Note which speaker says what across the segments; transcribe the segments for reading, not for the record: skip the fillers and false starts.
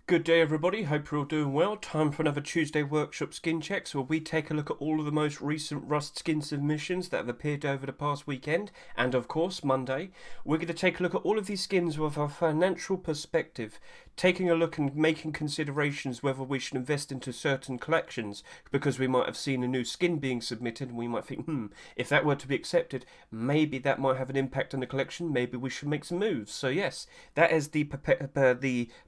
Speaker 1: Good day everybody, hope you're all doing well. Time for another Tuesday Workshop Skin Checks where we take a look at all of the most recent Rust skin submissions that have appeared over the past weekend and of course Monday. We're going to take a look at all of these skins with a financial perspective, taking a look and making considerations whether we should invest into certain collections because we might have seen a new skin being submitted and we might think, if that were to be accepted, maybe that might have an impact on the collection, maybe we should make some moves. So yes, that is the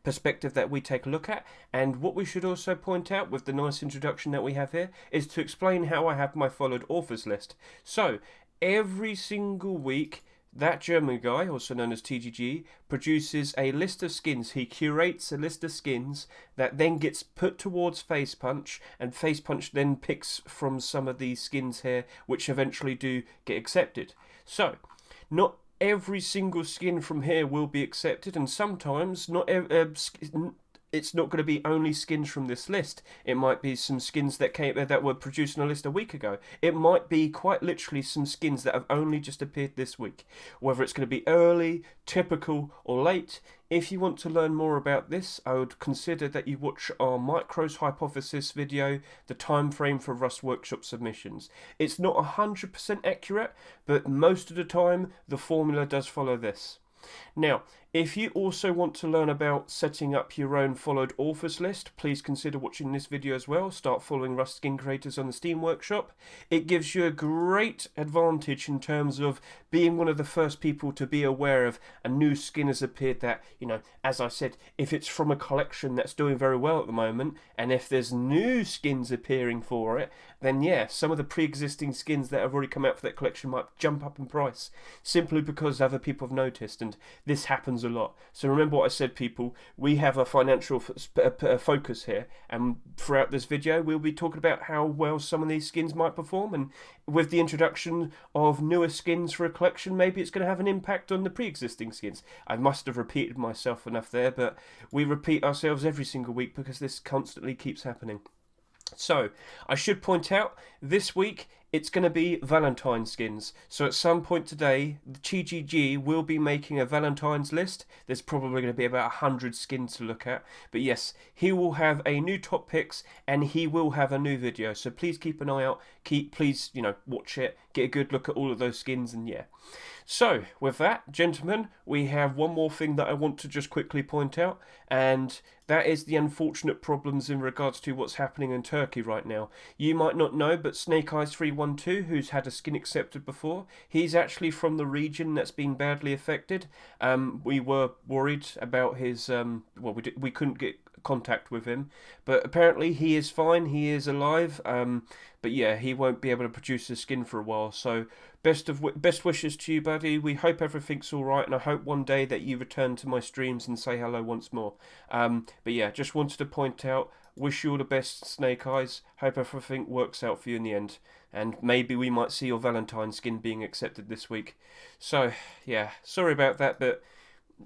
Speaker 1: perspective that we take a look at, and what we should also point out with the nice introduction that we have here is to explain how I have my followed authors list. So every single week that German guy, also known as TGG, produces a list of skins. He curates a list of skins that then gets put towards Face Punch, and Face Punch then picks from some of these skins here, which eventually do get accepted. So, not every single skin from here will be accepted, and sometimes it's not going to be only skins from this list. It might be some skins that were produced in a list a week ago. It might be quite literally some skins that have only just appeared this week. Whether it's going to be early, typical, or late. If you want to learn more about this, I would consider that you watch our Micros Hypothesis video, the time frame for Rust Workshop submissions. It's not 100% accurate, but most of the time the formula does follow this. Now, if you also want to learn about setting up your own followed authors list, please consider watching this video as well. Start following Rust Skin Creators on the Steam Workshop. It gives you a great advantage in terms of being one of the first people to be aware of a new skin has appeared that, as I said, if it's from a collection that's doing very well at the moment, and if there's new skins appearing for it, then yeah, some of the pre-existing skins that have already come out for that collection might jump up in price, simply because other people have noticed, and this happens a lot. So remember what I said, people, we have a financial focus here, and throughout this video we'll be talking about how well some of these skins might perform, and with the introduction of newer skins for a collection, maybe it's going to have an impact on the pre-existing skins. I must have repeated myself enough there, but we repeat ourselves every single week because this constantly keeps happening. So, I should point out, this week it's going to be Valentine skins. So at some point today, the TGG will be making a Valentine's list. There's probably going to be about 100 skins to look at. But yes, he will have a new top picks and he will have a new video. So please keep an eye out. Please, watch it. Get a good look at all of those skins and yeah. So, with that, gentlemen, we have one more thing that I want to just quickly point out, and that is the unfortunate problems in regards to what's happening in Turkey right now. You might not know, but Snake Eyes 312, who's had a skin accepted before, he's actually from the region that's been badly affected. We were worried about his, we couldn't get contact with him, but apparently he is fine, he is alive, but yeah, he won't be able to produce a skin for a while. So best wishes to you, buddy. We hope everything's alright, and I hope one day that you return to my streams and say hello once more. But yeah, just wanted to point out, wish you all the best, Snake Eyes. Hope everything works out for you in the end, and maybe we might see your Valentine skin being accepted this week. So yeah, sorry about that, but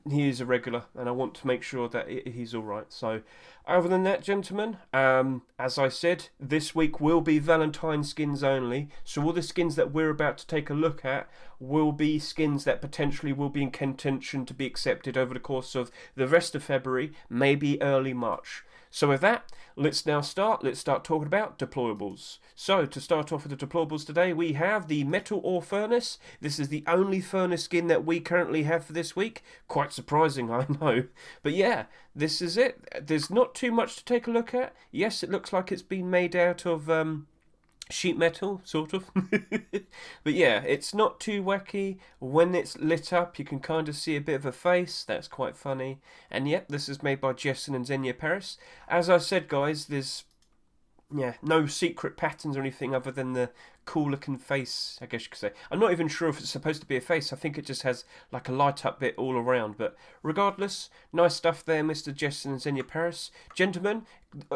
Speaker 1: he is a regular, and I want to make sure that he's alright. So, other than that, gentlemen, as I said, this week will be Valentine skins only. So all the skins that we're about to take a look at will be skins that potentially will be in contention to be accepted over the course of the rest of February, maybe early March. So with that, let's start talking about deployables. So to start off with the deployables today, we have the Metal Ore Furnace. This is the only furnace skin that we currently have for this week. Quite surprising, I know. But yeah, this is it. There's not too much to take a look at. Yes, it looks like it's been made out of sheet metal, sort of. But yeah, it's not too wacky. When it's lit up, you can kind of see a bit of a face. That's quite funny. And yep, this is made by Jessen and Xenia Paris. As I said, guys, there's no secret patterns or anything other than the cool looking face, I guess you could say. I'm not even sure if it's supposed to be a face. I think it just has like a light up bit all around. But regardless, nice stuff there, Mr. Jessen and Xenia Paris. Gentlemen,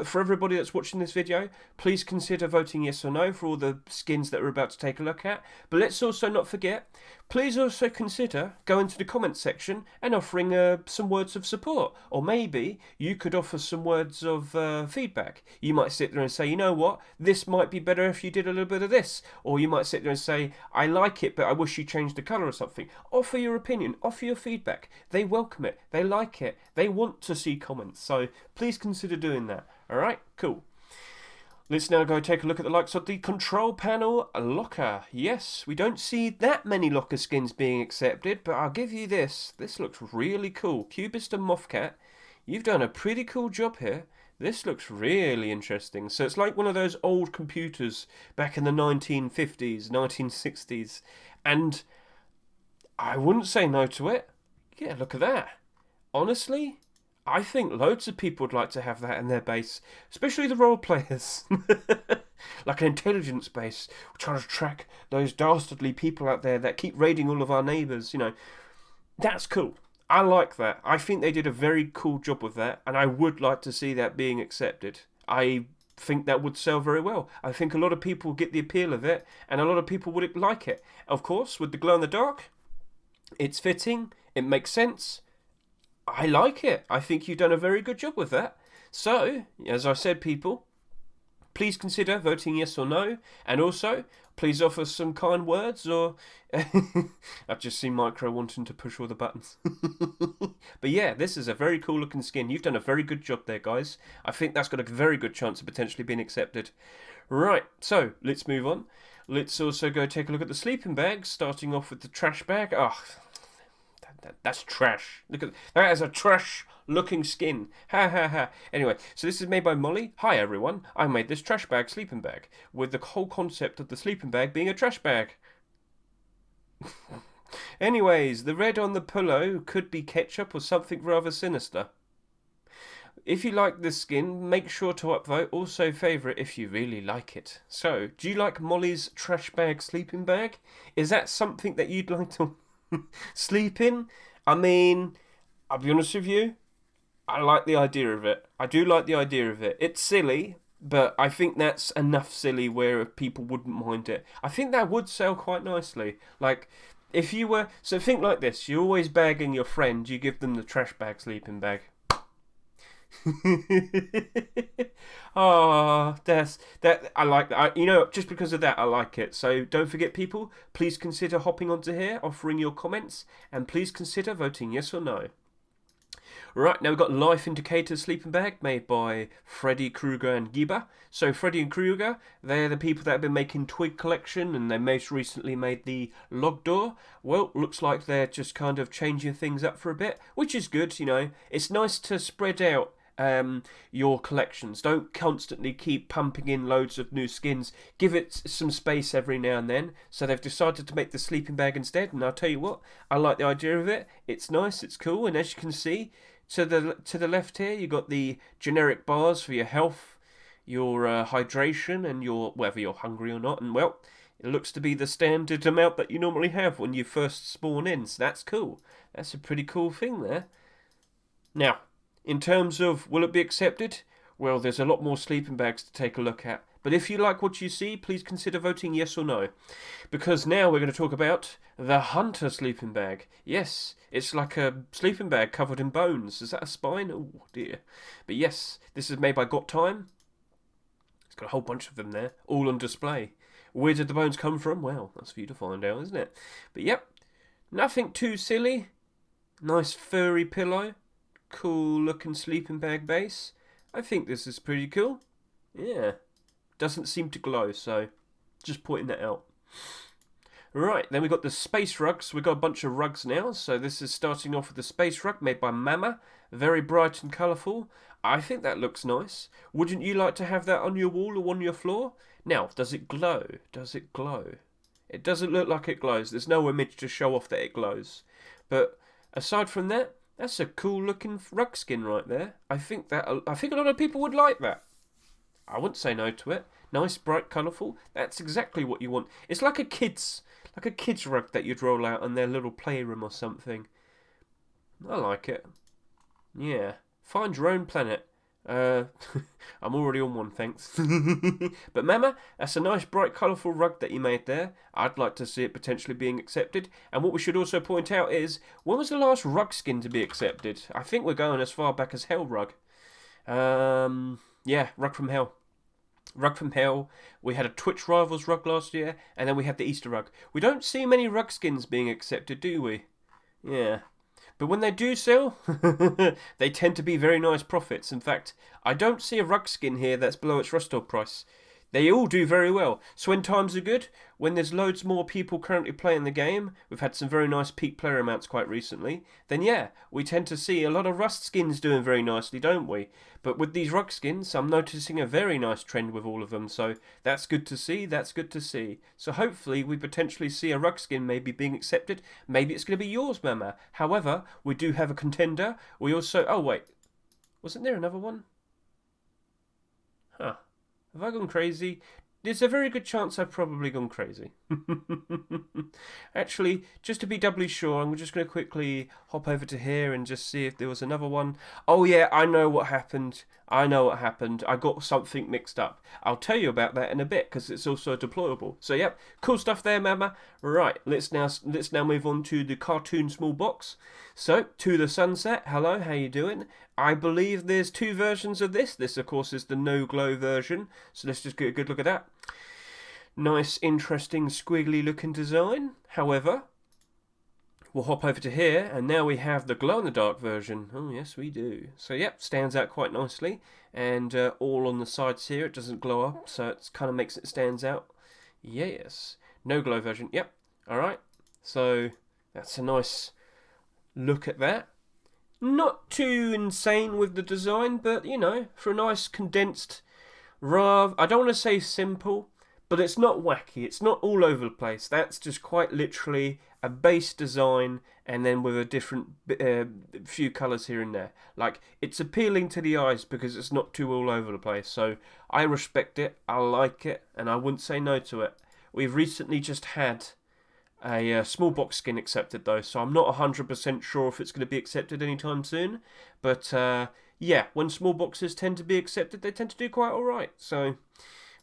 Speaker 1: for everybody that's watching this video, please consider voting yes or no for all the skins that we're about to take a look at. But let's also not forget, please also consider going to the comments section and offering some words of support. Or maybe you could offer some words of feedback. You might sit there and say, you know what, this might be better if you did a little bit of this. or you might sit there and say, I like it, but I wish you changed the colour or something. Offer your opinion, offer your feedback. They welcome it, they like it, they want to see comments, so please consider doing that. Alright, cool. Let's now go take a look at the likes of the control panel locker. Yes, we don't see that many locker skins being accepted, but I'll give you this. This looks really cool. Cubist and Mothcat, you've done a pretty cool job here. This looks really interesting. So it's like one of those old computers back in the 1950s, 1960s. And I wouldn't say no to it. Yeah, look at that. Honestly, I think loads of people would like to have that in their base, especially the role players. Like an intelligence base, trying to track those dastardly people out there that keep raiding all of our neighbours, you know. That's cool. I like that. I think they did a very cool job with that, and I would like to see that being accepted. I think that would sell very well. I think a lot of people get the appeal of it, and a lot of people would like it. Of course, with the glow in the dark, it's fitting, it makes sense. I like it. I think you've done a very good job with that. So, as I said, people, please consider voting yes or no, and also please offer some kind words, or I've just seen Micro wanting to push all the buttons. But yeah, this is a very cool looking skin. You've done a very good job there, guys. I think that's got a very good chance of potentially being accepted. Right, so let's move on. Let's also go take a look at the sleeping bags, starting off with the trash bag. Oh, that's trash. Look at that is a trash looking skin. Ha ha ha. Anyway, so this is made by Molly. Hi everyone. I made this trash bag sleeping bag with the whole concept of the sleeping bag being a trash bag. Anyways, the red on the pillow could be ketchup or something rather sinister. If you like this skin, make sure to upvote. Also favourite if you really like it. So, do you like Molly's trash bag sleeping bag? Is that something that you'd like to sleep in? I mean, I'll be honest with you, I like the idea of it. I do like the idea of it. It's silly, but I think that's enough silly where people wouldn't mind it. I think that would sell quite nicely. Like, if you were... So think like this. You're always bagging your friend. You give them the trash bag sleeping bag. Oh, that I like that. You know, just because of that, I like it. So don't forget, people, please consider hopping onto here, offering your comments, and please consider voting yes or no. Right, now we've got Life Indicator sleeping bag made by Freddy Krueger and Giba. So Freddy and Krueger, they're the people that have been making Twig Collection, and they most recently made the Log Door. Well, looks like they're just kind of changing things up for a bit, which is good, you know. It's nice to spread out your collections. Don't constantly keep pumping in loads of new skins. Give it some space every now and then. So they've decided to make the sleeping bag instead, and I'll tell you what, I like the idea of it. It's nice, it's cool, and as you can see, to the left here, you got the generic bars for your health, your hydration, and your whether you're hungry or not. And well, it looks to be the standard amount that you normally have when you first spawn in. So that's cool. That's a pretty cool thing there. Now, in terms of will it be accepted? Well, there's a lot more sleeping bags to take a look at. But if you like what you see, please consider voting yes or no. Because now we're going to talk about the Hunter sleeping bag. Yes, it's like a sleeping bag covered in bones. Is that a spine? Oh dear. But yes, this is made by Got Time. It's got a whole bunch of them there, all on display. Where did the bones come from? Well, that's for you to find out, isn't it? But yep, nothing too silly. Nice furry pillow. Cool looking sleeping bag base. I think this is pretty cool. Yeah. Doesn't seem to glow, so just pointing that out. Right, then we've got the space rugs. We've got a bunch of rugs now. So this is starting off with the space rug made by Mama. Very bright and colourful. I think that looks nice. Wouldn't you like to have that on your wall or on your floor? Now, does it glow? Does it glow? It doesn't look like it glows. There's no image to show off that it glows. But aside from that, that's a cool looking rug skin right there. I think a lot of people would like that. I wouldn't say no to it. Nice, bright, colourful. That's exactly what you want. It's like a kid's rug that you'd roll out in their little playroom or something. I like it. Yeah. Find your own planet. I'm already on one, thanks. But Mama, that's a nice, bright, colourful rug that you made there. I'd like to see it potentially being accepted. And what we should also point out is, when was the last rug skin to be accepted? I think we're going as far back as Hell Rug. Yeah, Rug from Hell. Rug from Hell. We had a Twitch Rivals rug last year, and then we had the Easter rug. We don't see many rug skins being accepted, do we? Yeah. But when they do sell, they tend to be very nice profits. In fact, I don't see a rug skin here that's below its rust price. They all do very well. So when times are good, when there's loads more people currently playing the game, we've had some very nice peak player amounts quite recently, then yeah, we tend to see a lot of rust skins doing very nicely, don't we? But with these rug skins, I'm noticing a very nice trend with all of them, so that's good to see, that's good to see. So hopefully we potentially see a rug skin maybe being accepted. Maybe it's going to be yours, Mama. However, we do have a contender. We also... Oh, wait. Wasn't there another one? Huh. Have I gone crazy? There's a very good chance I've probably gone crazy. Actually, just to be doubly sure, I'm just going to quickly hop over to here and just see if there was another one. Oh yeah, I know what happened. I got something mixed up. I'll tell you about that in a bit because it's also deployable. So yep, cool stuff there, Mama. Right, let's now move on to the cartoon small box. So, To the Sunset. Hello, how you doing? I believe there's two versions of this. This, of course, is the no glow version. So let's just get a good look at that. Nice, interesting, squiggly looking design. However, we'll hop over to here, and now we have the glow-in-the-dark version. Oh, yes, we do. So, yep, stands out quite nicely. And all on the sides here, it doesn't glow up, so it kind of makes it stands out. Yes. No glow version. Yep. All right. So, that's a nice look at that. Not too insane with the design, but, you know, for a nice condensed, rather, I don't want to say simple, but it's not wacky. It's not all over the place. That's just quite literally a base design and then with a different few colours here and there. Like, it's appealing to the eyes because it's not too all over the place. So I respect it, I like it, and I wouldn't say no to it. We've recently just had a small box skin accepted though, so I'm not 100% sure if it's going to be accepted anytime soon. But yeah, when small boxes tend to be accepted, they tend to do quite alright. So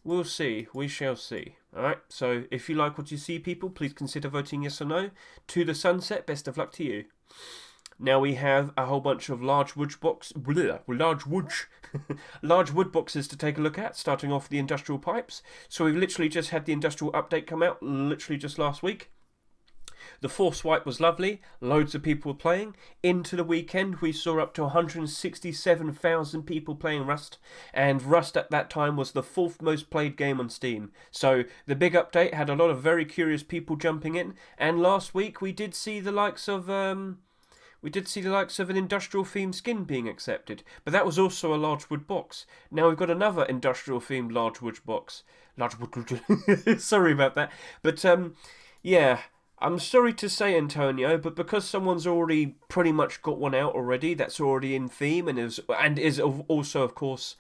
Speaker 1: we'll see, we shall see. Alright, so if you like what you see, people, please consider voting yes or no. To the Sunset, best of luck to you. Now we have a whole bunch of large wood boxes to take a look at, starting off the industrial pipes. So we've literally just had the industrial update come out, literally just last week. The force wipe was lovely, loads of people playing. Into the weekend we saw up to 167,000 people playing Rust, and Rust at that time was the 4th most played game on Steam. So the big update had a lot of very curious people jumping in, and last week we did see the likes of an industrial themed skin being accepted, but that was also a large wood box. Now we've got another industrial themed large wood box. Sorry about that, but yeah. I'm sorry to say, Antonio, but because someone's already pretty much got one out already, that's already in theme and is also, of course,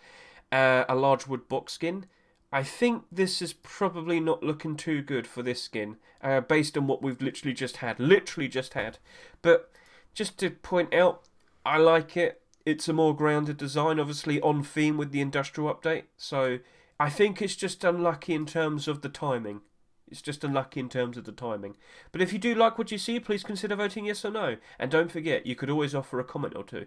Speaker 1: a large wood box skin, I think this is probably not looking too good for this skin, based on what we've literally just had. But just to point out, I like it. It's a more grounded design, obviously on theme with the industrial update. So I think it's just unlucky in terms of the timing. But if you do like what you see, please consider voting yes or no. And don't forget, you could always offer a comment or two.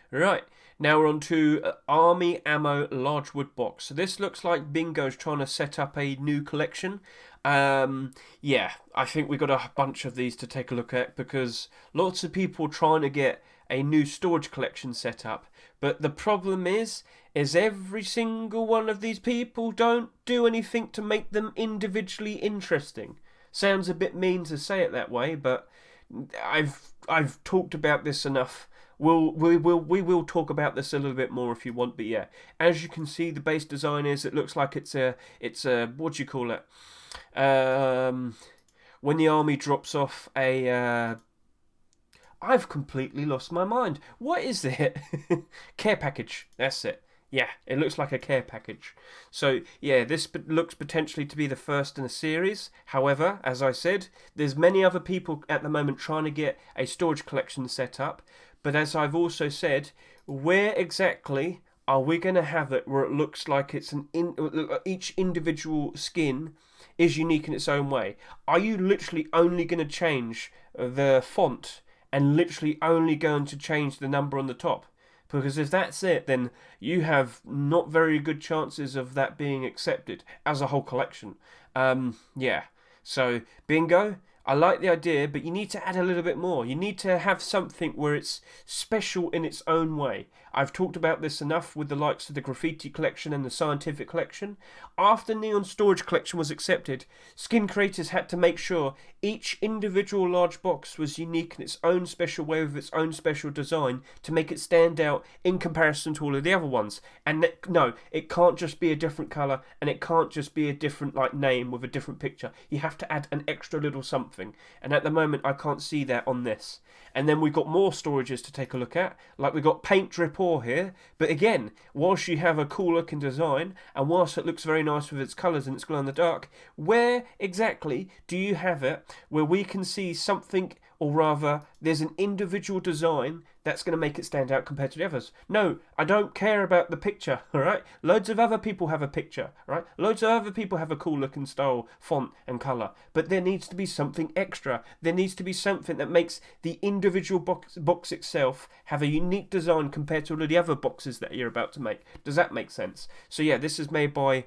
Speaker 1: Right, now we're on to Army Ammo Large Wood Box. So this looks like Bingo's trying to set up a new collection. Yeah, I think we got a bunch of these to take a look at because lots of people trying to get a new storage collection set up. But the problem is every single one of these people don't do anything to make them individually interesting. Sounds a bit mean to say it that way, but I've talked about this enough. We will talk about this a little bit more if you want, but yeah, as you can see, the base design is, it looks like it's a what do you call it? When the army drops off a I've completely lost my mind. What is it? Care package. That's it. Yeah, it looks like a care package. So, yeah, this looks potentially to be the first in a series. However, as I said, there's many other people at the moment trying to get a storage collection set up. But as I've also said, where exactly are we going to have it where it looks like it's each individual skin is unique in its own way? Are you literally only going to change the font and literally only going to change the number on the top? Because if that's it, then you have not very good chances of that being accepted as a whole collection. Yeah. So, bingo. I like the idea, but you need to add a little bit more. You need to have something where it's special in its own way. I've talked about this enough with the likes of the Graffiti Collection and the Scientific Collection. After Neon Storage Collection was accepted, skin creators had to make sure each individual large box was unique in its own special way with its own special design to make it stand out in comparison to all of the other ones. And no, it can't just be a different colour, and it can't just be a different name with a different picture. You have to add an extra little something. And at the moment, I can't see that on this. And then we've got more storages to take a look at. Like we've got Paint Drip Ore here. But again, whilst you have a cool looking design, and whilst it looks very nice with its colours and its glow in the dark, where exactly do you have it where we can see something, or rather, there's an individual design that's going to make it stand out compared to the others? No, I don't care about the picture, alright? Loads of other people have a picture, right? Loads of other people have a cool looking style, font and colour. But there needs to be something extra. There needs to be something that makes the individual box itself have a unique design compared to all of the other boxes that you're about to make. Does that make sense? So yeah, this is made by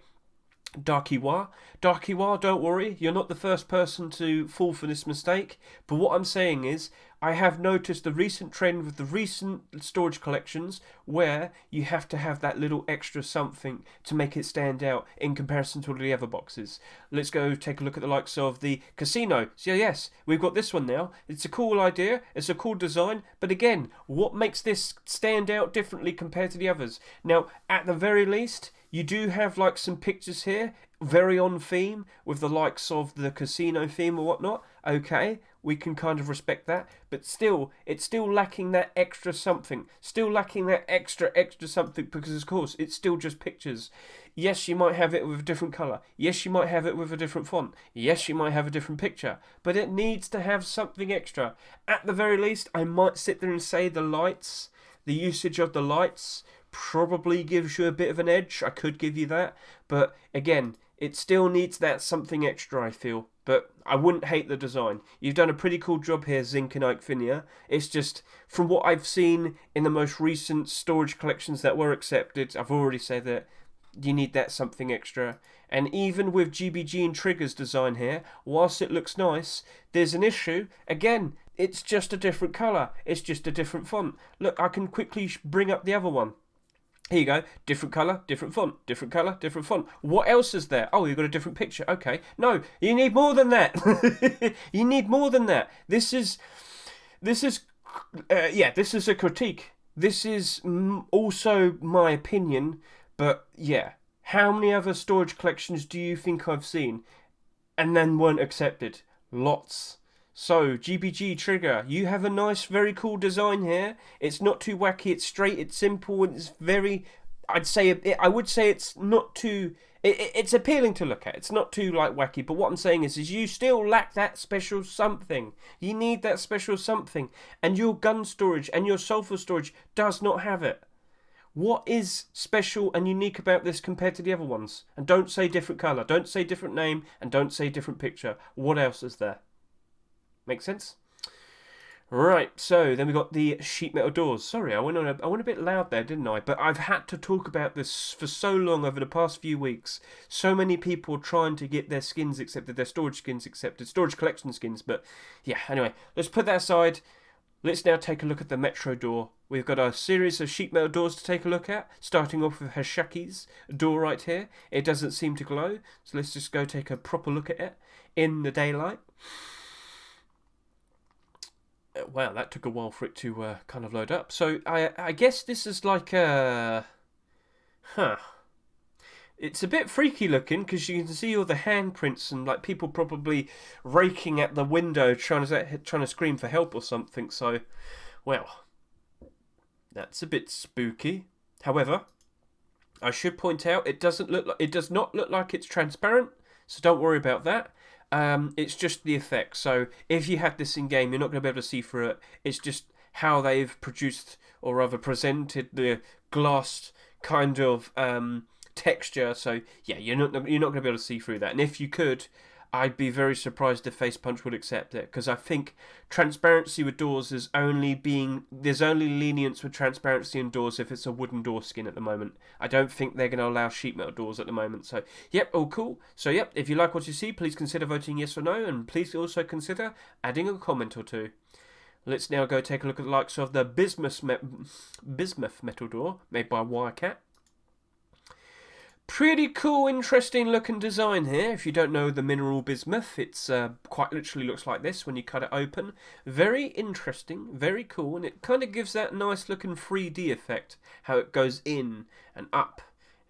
Speaker 1: Darkiwa. Darkiwa, don't worry, you're not the first person to fall for this mistake. But what I'm saying is, I have noticed the recent trend with the recent storage collections where you have to have that little extra something to make it stand out in comparison to all the other boxes. Let's go take a look at the likes of the casino. So yes, we've got this one now. It's a cool idea, it's a cool design, but again, what makes this stand out differently compared to the others? Now, at the very least, you do have some pictures here, very on theme, with the likes of the casino theme or whatnot. Okay, we can kind of respect that, but still, it's still lacking that extra something. Still lacking that extra something, because of course, it's still just pictures. Yes, you might have it with a different colour. Yes, you might have it with a different font. Yes, you might have a different picture. But it needs to have something extra. At the very least, I might sit there and say the lights, the usage of the lights, probably gives you a bit of an edge. I could give you that. But again, it still needs that something extra, I feel. But I wouldn't hate the design. You've done a pretty cool job here, Zinc and Icicle. It's just, from what I've seen in the most recent storage collections that were accepted, I've already said that you need that something extra. And even with GBG and Trigger's design here, whilst it looks nice, there's an issue. Again, it's just a different colour. It's just a different font. Look, I can quickly bring up the other one. Here you go, different colour, different font, different colour, different font. What else is there? Oh, you've got a different picture. Okay. No, you need more than that. You need more than that. This is a critique. This is also my opinion, but yeah. How many other storage collections do you think I've seen and then weren't accepted? Lots. So, GBG Trigger, you have a nice, very cool design here. It's not too wacky, it's straight, it's simple, and it's very, I would say it's not too, it's appealing to look at. It's not too, wacky, but what I'm saying is you still lack that special something. You need that special something, and your gun storage and your sulfur storage does not have it. What is special and unique about this compared to the other ones? And don't say different colour, don't say different name, and don't say different picture. What else is there? Make sense? Right, so then we got the sheet metal doors. Sorry, I went a bit loud there, didn't I? But I've had to talk about this for so long over the past few weeks. So many people trying to get their skins accepted, their storage skins accepted, storage collection skins. But yeah, anyway, let's put that aside. Let's now take a look at the Metro door. We've got a series of sheet metal doors to take a look at, starting off with Hashaki's door right here. It doesn't seem to glow, so let's just go take a proper look at it in the daylight. Wow, that took a while for it to kind of load up. So I guess this is like a... It's a bit freaky looking because you can see all the handprints and people probably raking at the window trying to scream for help or something. So, well, that's a bit spooky. However, I should point out it does not look like it's transparent, so don't worry about that. It's just the effect. So if you had this in game, you're not going to be able to see through it. It's just how they've produced, or rather presented, the glass kind of texture. So yeah, you're not going to be able to see through that. And if you could, I'd be very surprised if Face Punch would accept it, because I think transparency with doors is there's only lenience with transparency in doors if it's a wooden door skin at the moment. I don't think they're going to allow sheet metal doors at the moment. So, yep, all cool. So, yep, if you like what you see, please consider voting yes or no, and please also consider adding a comment or two. Let's now go take a look at the likes of the bismuth metal door made by Wirecat. Pretty cool, interesting looking design here. If you don't know the mineral bismuth, it's quite literally looks like this when you cut it open. Very interesting, very cool, and it kind of gives that nice looking 3D effect, how it goes in and up.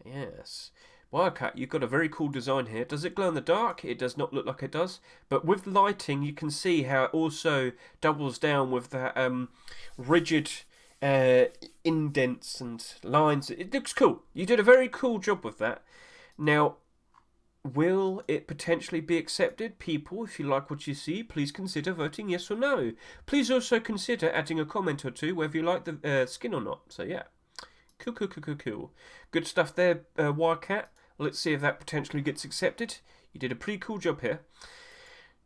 Speaker 1: Yes. Wirecat, you've got a very cool design here. Does it glow in the dark? It does not look like it does. But with lighting, you can see how it also doubles down with that rigid indents and lines. It looks cool. You did a very cool job with that. Now, will it potentially be accepted? People, if you like what you see, please consider voting yes or no. Please also consider adding a comment or two whether you like the skin or not. So yeah, cool. Good stuff there, Wirecat. Let's see if that potentially gets accepted. You did a pretty cool job here.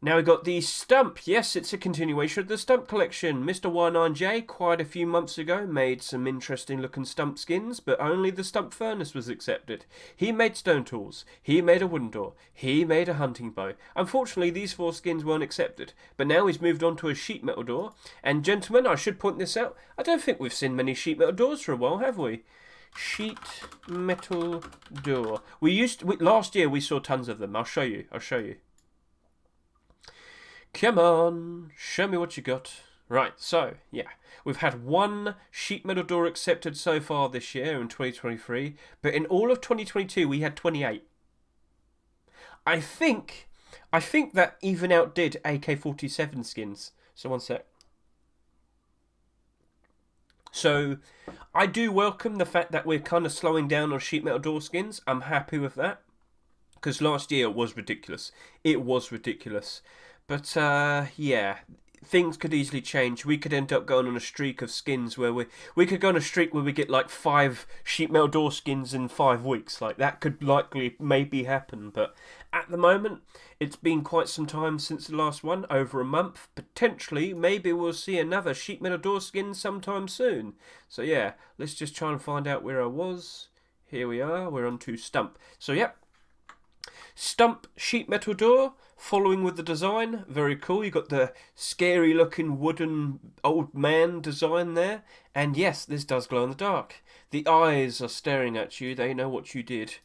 Speaker 1: Now we got the Stump. Yes, it's a continuation of the Stump collection. Mr. Y9J, quite a few months ago, made some interesting looking Stump skins, but only the Stump Furnace was accepted. He made stone tools. He made a wooden door. He made a hunting bow. Unfortunately, these 4 skins weren't accepted, but now he's moved on to a sheet metal door. And gentlemen, I should point this out, I don't think we've seen many sheet metal doors for a while, have we? Sheet metal door. Last year we saw tons of them. I'll show you. Come on, show me what you got. Right, so, yeah, we've had 1 sheet metal door accepted so far this year in 2023, but in all of 2022 we had 28. I think that even outdid AK-47 skins. So one sec. So, I do welcome the fact that we're kind of slowing down on sheet metal door skins. I'm happy with that, because last year it was ridiculous. But, yeah, things could easily change. We could end up going on a streak of skins where we could go on a streak where we get like 5 sheet metal door skins in 5 weeks. Like, that could maybe happen. But at the moment, it's been quite some time since the last one, over a month. Potentially, maybe we'll see another sheet metal door skin sometime soon. So, yeah, let's just try and find out where I was. Here we are. We're on to Stump. So, yep. Stump sheet metal door, following with the design, very cool. You got the scary looking wooden old man design there, and yes, this does glow in the dark. The eyes are staring at you. They know what you did.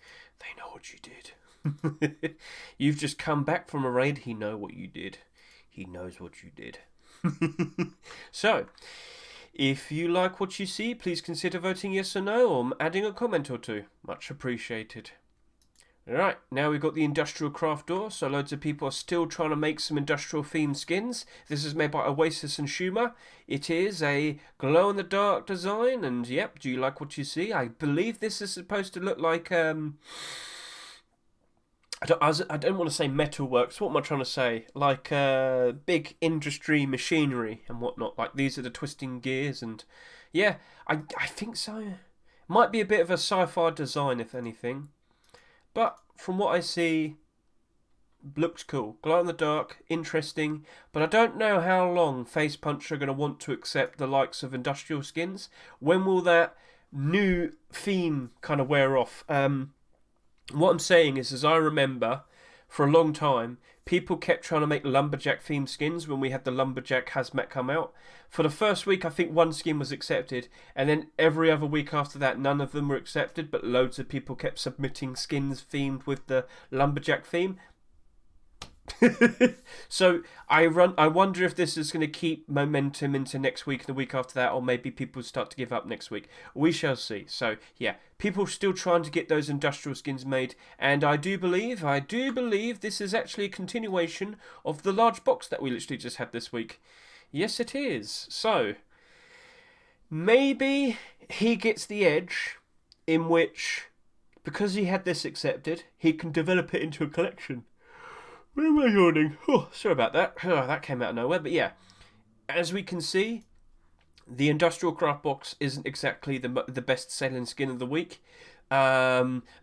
Speaker 1: You've just come back from a raid. He knows what you did. So, if you like what you see, please consider voting yes or no, or adding a comment or two. Much appreciated. Right, now we've got the industrial craft door, so loads of people are still trying to make some industrial themed skins. This is made by Oasis and Schumer. It is a glow-in-the-dark design, and yep, do you like what you see? I believe this is supposed to look like, I don't want to say metalworks, what am I trying to say? Like big industry machinery and whatnot, like these are the twisting gears, and yeah, I think so. Might be a bit of a sci-fi design, if anything. But from what I see, looks cool. Glow in the dark, interesting. But I don't know how long Face Punch are going to want to accept the likes of industrial skins. When will that new theme kind of wear off? What I'm saying is, as I remember, for a long time, people kept trying to make lumberjack themed skins when we had the lumberjack hazmat come out. For the first week, I think 1 skin was accepted, and then every other week after that, none of them were accepted, but loads of people kept submitting skins themed with the lumberjack theme. So I wonder if this is going to keep momentum into next week and the week after that, or maybe people start to give up next week. We shall see. So yeah, people still trying to get those industrial skins made, and I do believe this is actually a continuation of the large box that we literally just had this week. Yes, it is. So maybe he gets the edge in which, because he had this accepted, he can develop it into a collection. Where am I yawning? Oh, sorry about that. Oh, that came out of nowhere. But yeah, as we can see, The Industrial Craft Box isn't exactly the best selling skin of the week.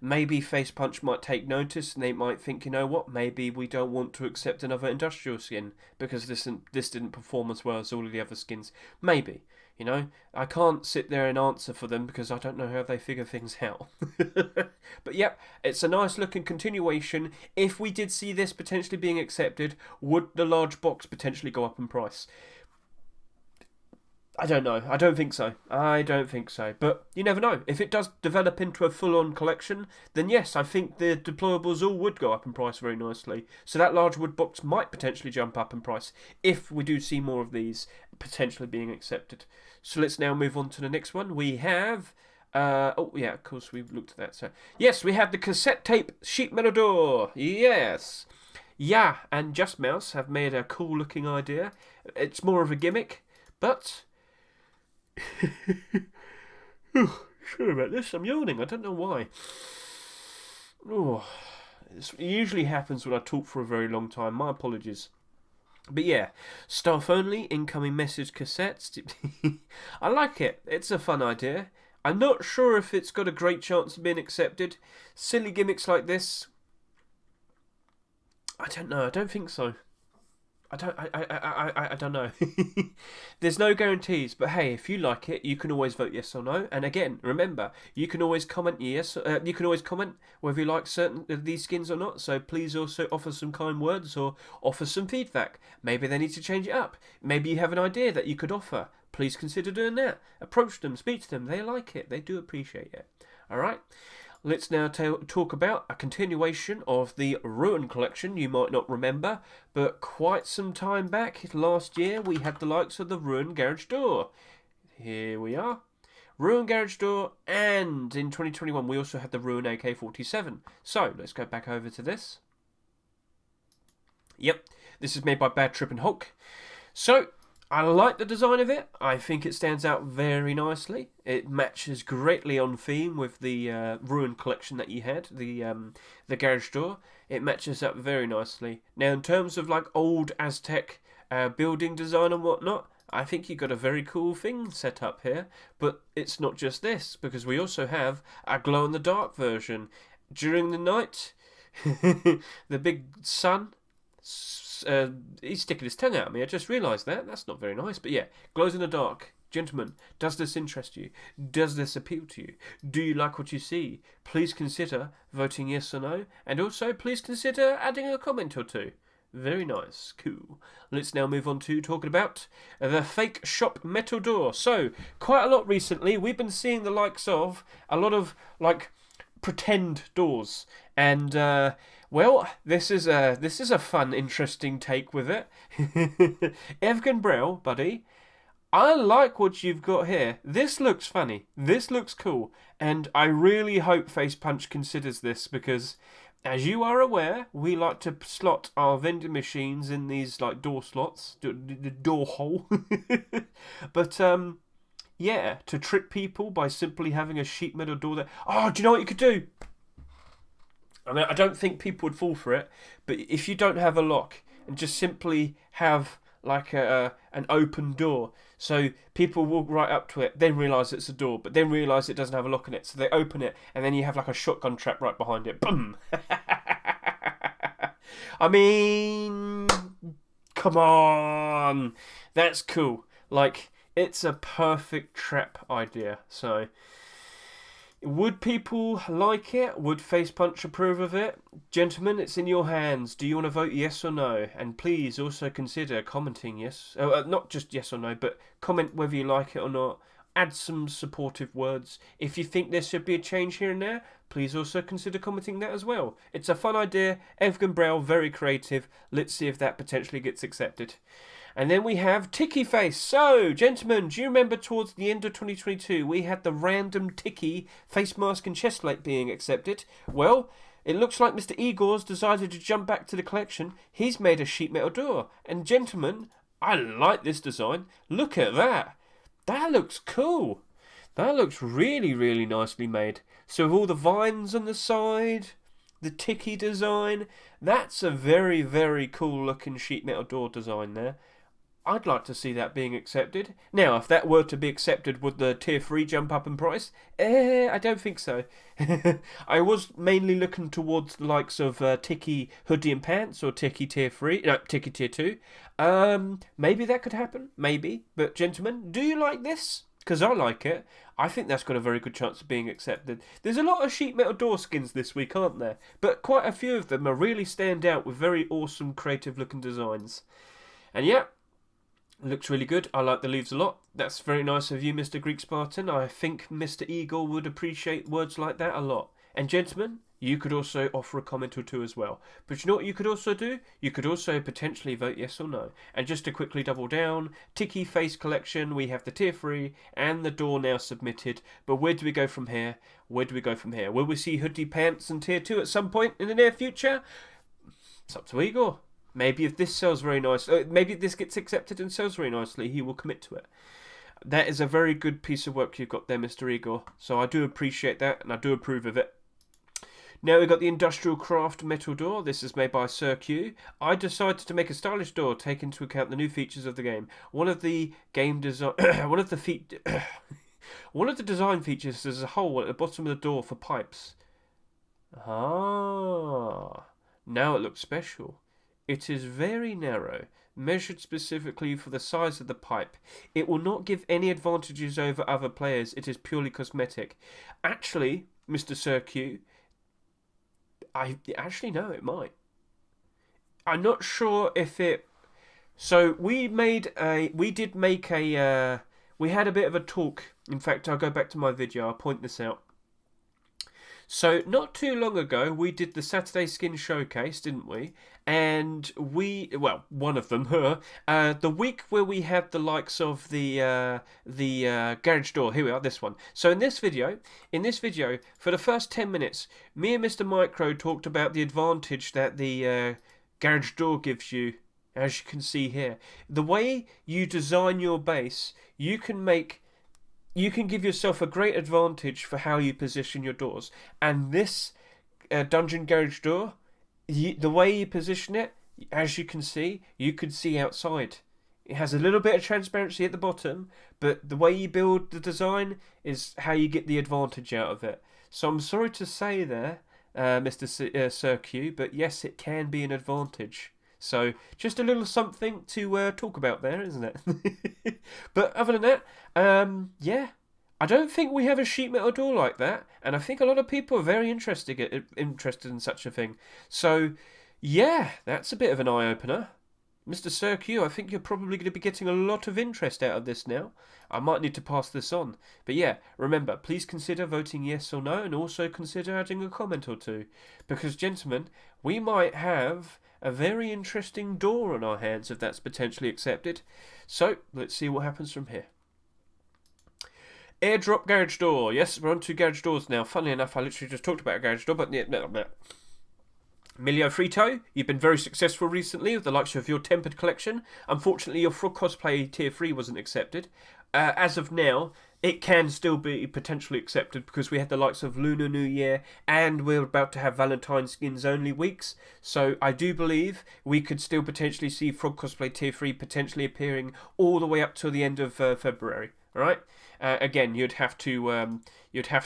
Speaker 1: Maybe Face Punch might take notice and they might think, you know what, maybe we don't want to accept another industrial skin because this didn't perform as well as all of the other skins. Maybe. You know, I can't sit there and answer for them because I don't know how they figure things out. But yep, it's a nice looking continuation. If we did see this potentially being accepted, would the large box potentially go up in price? I don't know. I don't think so. But you never know. If it does develop into a full-on collection, then yes, I think the deployables all would go up in price very nicely. So that large wood box might potentially jump up in price if we do see more of these potentially being accepted. So let's now move on to the next one. We have... oh, yeah, of course, we've looked at that. So yes, we have the cassette tape sheet metal door. Yes. Yeah, and Just Mouse have made a cool-looking idea. It's more of a gimmick, but... Sorry about this, I'm yawning, I don't know why. Oh, it usually happens when I talk for a very long time, my apologies. But yeah, staff only, incoming message cassettes. I like it, it's a fun idea. I'm not sure if it's got a great chance of being accepted. Silly gimmicks like this, I don't know, I don't think so. I don't know. There's no guarantees, but hey, if you like it, you can always vote yes or no. And again, remember, you can always comment yes. You can always comment whether you like certain of these skins or not. So please also offer some kind words or offer some feedback. Maybe they need to change it up. Maybe you have an idea that you could offer. Please consider doing that. Approach them, speak to them. They like it. They do appreciate it. All right. Let's now talk about a continuation of the Ruin collection. You might not remember, but quite some time back, last year, we had the likes of the Ruin Garage Door. Here we are. Ruin Garage Door, and in 2021 we also had the Ruin AK-47. So, let's go back over to this. Yep, this is made by Bad Trip and Hulk. So, I like the design of it. I think it stands out very nicely. It matches greatly on theme with the Ruin collection that you had, the garage door. It matches up very nicely. Now, in terms of like old Aztec building design and whatnot, I think you got a very cool thing set up here. But it's not just this, because we also have a glow-in-the-dark version. During the night, the big sun... he's sticking his tongue out at me. I just realised that. That's not very nice. But yeah, glows in the dark. Gentlemen, does this interest you? Does this appeal to you? Do you like what you see? Please consider voting yes or no. And also, please consider adding a comment or two. Very nice. Cool. Let's now move on to talking about the fake shop metal door. So, quite a lot recently, we've been seeing the likes of a lot of, like, pretend doors. And, well, this is a fun, interesting take with it. Evgen Brell, buddy, I like what you've got here. This looks funny. This looks cool. And I really hope Face Punch considers this because, as you are aware, we like to slot our vending machines in these like door slots, the door hole. But, yeah, to trick people by simply having a sheet metal door there. Oh, do you know what you could do? I mean, I don't think people would fall for it, but if you don't have a lock and just simply have like an open door, so people walk right up to it, then realise it's a door, but then realise it doesn't have a lock in it, so they open it, and then you have like a shotgun trap right behind it. Boom! I mean, come on! That's cool. Like, it's a perfect trap idea, so... Would people like it? Would Face Punch approve of it? Gentlemen, it's in your hands. Do you want to vote yes or no? And please also consider commenting yes. Not just yes or no, but comment whether you like it or not. Add some supportive words. If you think there should be a change here and there, please also consider commenting that as well. It's a fun idea. Evgen Brell, very creative. Let's see if that potentially gets accepted. And then we have Tiki Face. So, gentlemen, do you remember towards the end of 2022 we had the random Tiki face mask and chest plate being accepted? Well, it looks like Mr. Igor's decided to jump back to the collection. He's made a sheet metal door. And gentlemen, I like this design. Look at that. That looks cool. That looks really, really nicely made. So with all the vines on the side, the Tiki design, that's a very, very cool looking sheet metal door design there. I'd like to see that being accepted. Now, if that were to be accepted, would the tier 3 jump up in price? I don't think so. I was mainly looking towards the likes of Tiki Hoodie and Pants or Tiki tier 3, no, Tiki tier 2. Maybe that could happen, maybe. But gentlemen, do you like this? Because I like it. I think that's got a very good chance of being accepted. There's a lot of sheet metal door skins this week, aren't there? But quite a few of them are really stand out with very awesome creative looking designs. And yeah, looks really good. I like the leaves a lot. That's very nice of you, Mr. Greek Spartan. I think Mr. Eagle would appreciate words like that a lot. And gentlemen, you could also offer a comment or two as well. But you know what you could also do? You could also potentially vote yes or no. And just to quickly double down, Tiki Face Collection, we have the tier 3 and the door now submitted. But where do we go from here? Where do we go from here? Will we see Hoodie Pants and tier 2 at some point in the near future? It's up to Igor. Maybe if this sells very nicely, maybe if this gets accepted and sells very nicely, he will commit to it. That is a very good piece of work you've got there, Mr. Igor. So I do appreciate that, and I do approve of it. Now we've got the Industrial Craft Metal Door. This is made by Sir Q. I decided to make a stylish door, take into account the new features of the game. One of the design features is a hole at the bottom of the door for pipes. Ah, now it looks special. It is very narrow, measured specifically for the size of the pipe. It will not give any advantages over other players. It is purely cosmetic. Actually, Mr. Sir Q, no, it might. I'm not sure if it... So we had a bit of a talk. In fact, I'll go back to my video. I'll point this out. So, not too long ago, we did the Saturday Skin Showcase, didn't we? And one of them, the week where we had the likes of the garage door. Here we are, this one. So in this video, for the first 10 minutes, me and Mr. Micro talked about the advantage that the garage door gives you, as you can see here. The way you design your base, you can give yourself a great advantage for how you position your doors. And this dungeon garage door, the way you position it, as you can see outside. It has a little bit of transparency at the bottom, but the way you build the design is how you get the advantage out of it. So I'm sorry to say there, Mr. Sir Q, but yes, it can be an advantage. So, just a little something to talk about there, isn't it? But other than that, yeah. I don't think we have a sheet metal door like that, and I think a lot of people are very interested in such a thing. So, yeah, that's a bit of an eye-opener. Mr. Sir Q, I think you're probably going to be getting a lot of interest out of this now. I might need to pass this on. But yeah, remember, please consider voting yes or no, and also consider adding a comment or two. Because, gentlemen, we might have a very interesting door on our hands if that's potentially accepted. So, let's see what happens from here. Airdrop garage door. Yes, we're on to garage doors now. Funnily enough, I literally just talked about a garage door, but yeah, no. Emilio Frito, you've been very successful recently with the likes of your Tempered collection. Unfortunately, your Frog Cosplay Tier 3 wasn't accepted. As of now, it can still be potentially accepted because we had the likes of Lunar New Year and we're about to have Valentine's skins only weeks. So I do believe we could still potentially see Frog Cosplay Tier 3 potentially appearing all the way up to the end of February. Alright? Again, you'd have to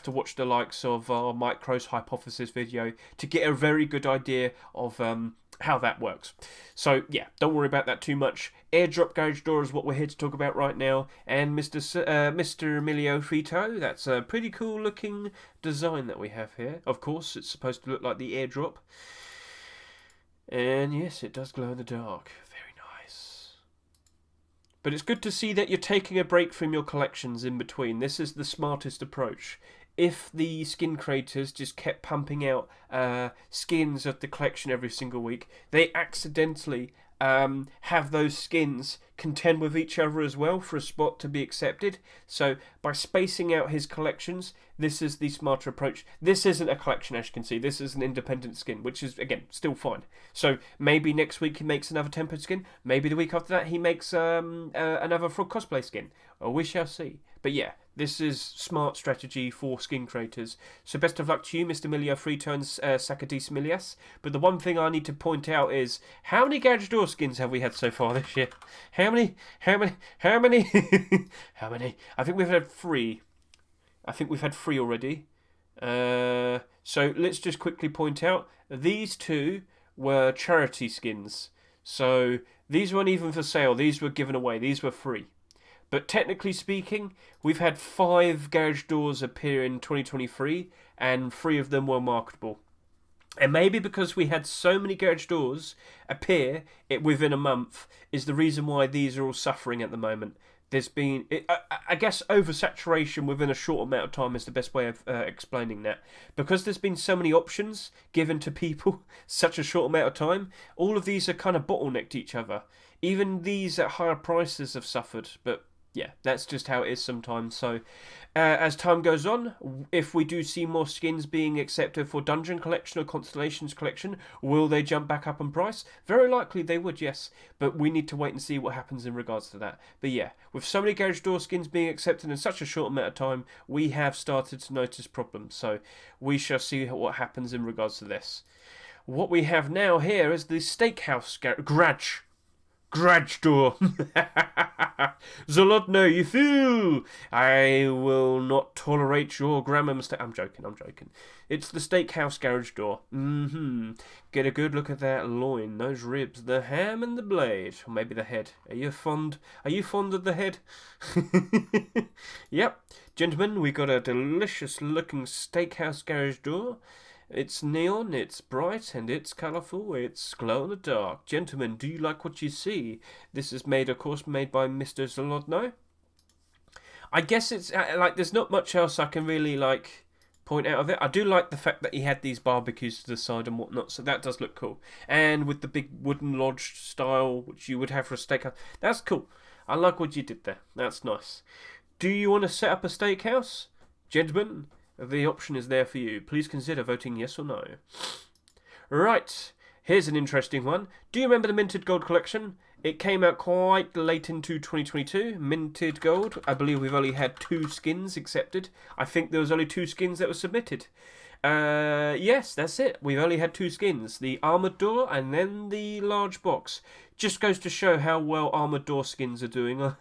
Speaker 1: watch the likes of our Micro's Hypothesis video to get a very good idea of how that works. So yeah, don't worry about that too much. Airdrop garage door is what we're here to talk about right now. And Mr. Emilio Frito, that's a pretty cool looking design that we have here. Of course, it's supposed to look like the airdrop. And yes, it does glow in the dark. But it's good to see that you're taking a break from your collections in between. This is the smartest approach. If the skin creators just kept pumping out skins of the collection every single week, they accidentally have those skins contend with each other as well for a spot to be accepted. So by spacing out his collections, this is the smarter approach. This isn't a collection, as you can see. This is an independent skin, which is, again, still fine. So maybe next week he makes another Tempered skin. Maybe the week after that he makes another Frog Cosplay skin. We shall see. But yeah, this is smart strategy for skin creators. So best of luck to you, Mr. Millia Freetones Sacadis Milias. But the one thing I need to point out is, how many Garage Door skins have we had so far this year? How many? How many? How many? How many? I think we've had 3. I think we've had 3 already. So let's just quickly point out, these 2 were charity skins. So these weren't even for sale, these were given away, these were free. But technically speaking, we've had 5 garage doors appear in 2023, and 3 of them were marketable. And maybe because we had so many garage doors appear within a month is the reason why these are all suffering at the moment. There's been, I guess, oversaturation within a short amount of time is the best way of explaining that. Because there's been so many options given to people such a short amount of time, all of these are kind of bottlenecked each other. Even these at higher prices have suffered, but yeah, that's just how it is sometimes. So, as time goes on, if we do see more skins being accepted for Dungeon Collection or Constellations Collection, will they jump back up in price? Very likely they would, yes. But we need to wait and see what happens in regards to that. But yeah, with so many Garage Door skins being accepted in such a short amount of time, we have started to notice problems. So, we shall see what happens in regards to this. What we have now here is the Steakhouse Garage Door. Zolotno, you fool! I will not tolerate your grammar mistake. I'm joking. It's the Steakhouse Garage Door. Get a good look at that loin, those ribs, the ham and the blade. Or maybe the head. Are you fond of the head? Yep. Gentlemen, we got a delicious looking Steakhouse Garage Door. It's neon, it's bright, and it's colourful, it's glow-in-the-dark. Gentlemen, do you like what you see? This is made by Mr. Zolotno. I guess it's, there's not much else I can really, point out of it. I do like the fact that he had these barbecues to the side and whatnot, so that does look cool. And with the big wooden lodge style, which you would have for a steakhouse, that's cool. I like what you did there. That's nice. Do you want to set up a steakhouse? Gentlemen, the option is there for you. Please consider voting yes or no. Right, here's an interesting one. Do you remember the Minted Gold collection? It came out quite late into 2022. Minted Gold. I believe we've only had 2 skins accepted. I think there was only 2 skins that were submitted. Yes, that's it. We've only had 2 skins. The Armored Door and then the Large Box. Just goes to show how well Armored Door skins are doing.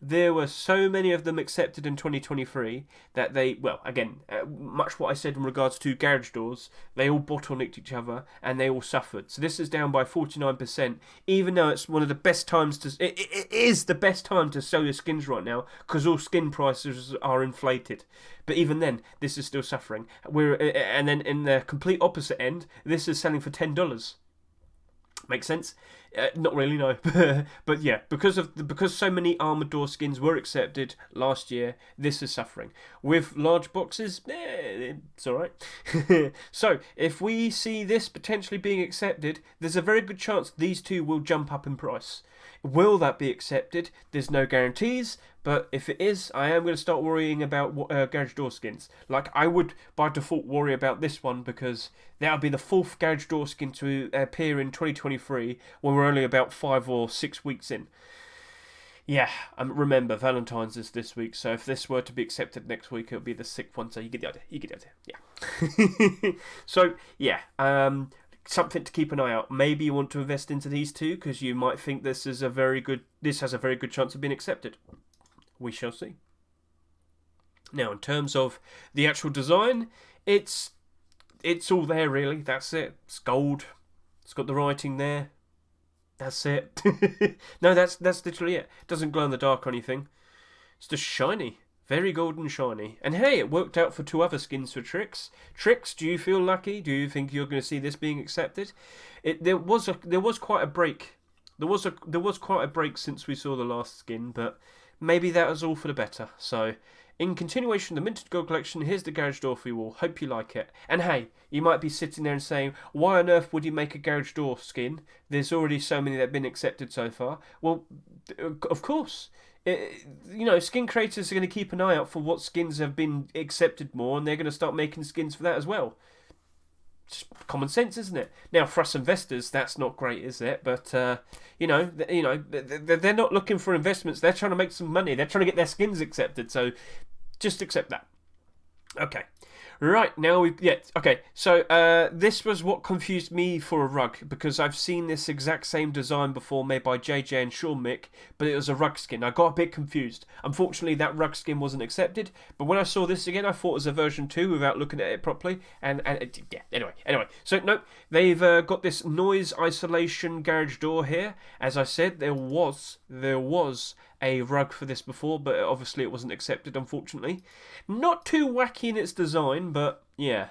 Speaker 1: There were so many of them accepted in 2023 that they, well, again, much what I said in regards to garage doors, they all bottlenecked each other and they all suffered. So this is down by 49%, even though it's one of the best times to, it is the best time to sell your skins right now because all skin prices are inflated. But even then, this is still suffering. And then in the complete opposite end, this is selling for $10. Makes sense? Not really, no. But yeah, because so many Armored Door skins were accepted last year, this is suffering. With large boxes, it's alright. So, if we see this potentially being accepted, there's a very good chance these 2 will jump up in price. Will that be accepted? There's no guarantees, but if it is, I am going to start worrying about Garage Door skins. Like, I would, by default, worry about this one because that'll be the 4th Garage Door skin to appear in 2023 when we're only about 5 or 6 weeks in. Yeah, remember, Valentine's is this week, so if this were to be accepted next week, it'll be the 6th one, so you get the idea. Yeah. So, yeah, something to keep an eye out. Maybe you want to invest into these 2 because you might think this has a very good chance of being accepted. We shall see. Now, in terms of the actual design, it's all there really. That's it. It's gold. It's got the writing there. That's it. No, that's literally it. It doesn't glow in the dark or anything. It's just shiny. Very golden shiny. And hey, it worked out for 2 other skins for Tricks. Tricks, do you feel lucky? Do you think you're going to see this being accepted? There was quite a break. There was quite a break since we saw the last skin, but maybe that was all for the better. So, in continuation of the Minted Gold collection, here's the Garage Door for you all. Hope you like it. And hey, you might be sitting there and saying, why on earth would you make a Garage Door skin? There's already so many that have been accepted so far. Well, of course. Skin creators are going to keep an eye out for what skins have been accepted more, and they're going to start making skins for that as well. It's common sense, isn't it? Now, for us investors, that's not great, is it? But they're not looking for investments. They're trying to make some money. They're trying to get their skins accepted. So just accept that. Okay. Right, now so this was what confused me for a rug, because I've seen this exact same design before made by JJ and Sean Mick, but it was a rug skin. I got a bit confused. Unfortunately, that rug skin wasn't accepted, but when I saw this again, I thought it was a version 2 without looking at it properly, anyway. So, no, they've got this noise isolation garage door here. As I said, there was a rug for this before, but obviously it wasn't accepted, unfortunately. Not too wacky in its design, but yeah.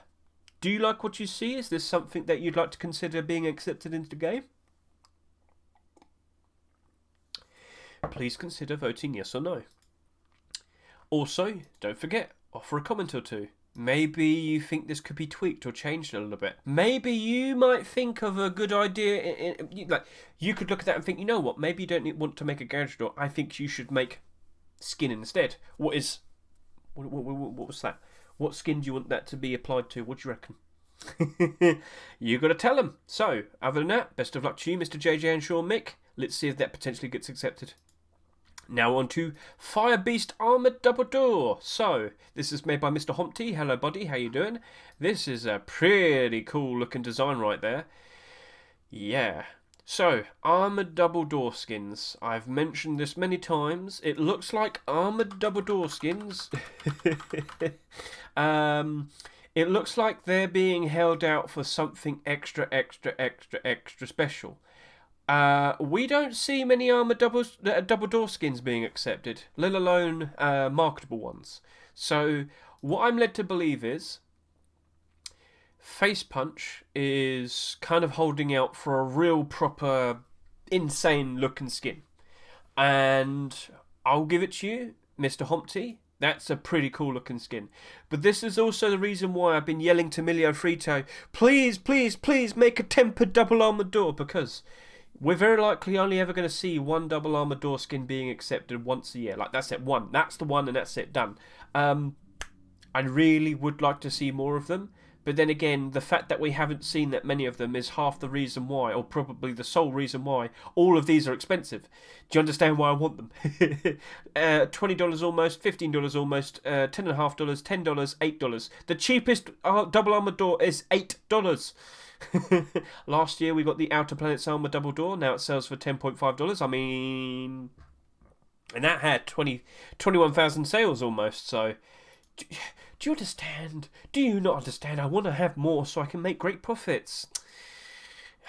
Speaker 1: Do you like what you see? Is this something that you'd like to consider being accepted into the game? Please consider voting yes or no. Also, don't forget, offer a comment or two. Maybe you think this could be tweaked or changed a little bit. Maybe you might think of a good idea. You could look at that and think, you know what? Maybe you don't want to make a garage door. I think you should make skin instead. What was that? What skin do you want that to be applied to? What do you reckon? You got to tell them. So, other than that, best of luck to you, Mr. JJ and Sean Mick. Let's see if that potentially gets accepted. Now on to Fire Beast Armoured Double Door. So, this is made by Mr. Humpty. Hello, buddy. How you doing? This is a pretty cool looking design right there. Yeah. So, Armoured Double Door skins. I've mentioned this many times. It looks like Armoured Double Door skins. It looks like they're being held out for something extra special. We don't see many armoured double door skins being accepted, let alone marketable ones. So what I'm led to believe is Face Punch is kind of holding out for a real proper insane looking skin. And I'll give it to you, Mr. Humpty. That's a pretty cool looking skin. But this is also the reason why I've been yelling to Milio Frito, please make a tempered double armoured door, because we're very likely only ever going to see one double armoured door skin being accepted once a year. Like, that's it, one. That's the one and that's it, done. I really would like to see more of them. But then again, the fact that we haven't seen that many of them is half the reason why, or probably the sole reason why, all of these are expensive. Do you understand why I want them? $20 almost, $15 almost, $10.50, $10, $8. The cheapest double armoured door is $8. Last year we got the Outer Planets Armor double door. Now it sells for $10.50. I mean, and that had 21,000 sales almost. So, do you understand? Do you not understand? I want to have more so I can make great profits.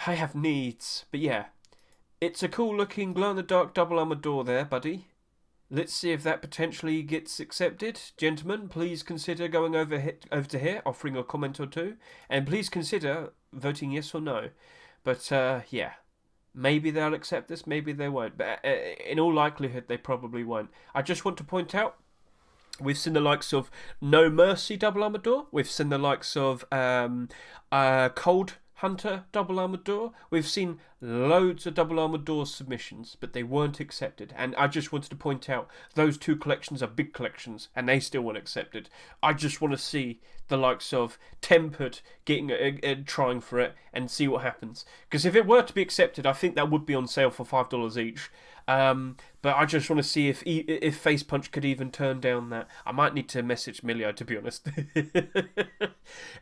Speaker 1: I have needs, but yeah, it's a cool looking glow in the dark double armor door there, buddy. Let's see if that potentially gets accepted. Gentlemen, please consider going over to here, offering a comment or two. And please consider voting yes or no. But, yeah. Maybe they'll accept this, maybe they won't. But in all likelihood, they probably won't. I just want to point out, we've seen the likes of No Mercy double armor door. We've seen the likes of Cold Hunter double armoured door. We've seen loads of double armoured door submissions, but they weren't accepted. And I just wanted to point out, those two collections are big collections, and they still weren't accepted. I just want to see the likes of Tempered getting trying for it and see what happens. Because if it were to be accepted, I think that would be on sale for $5 each. But I just want to see if Face Punch could even turn down that. I might need to message Milio, to be honest.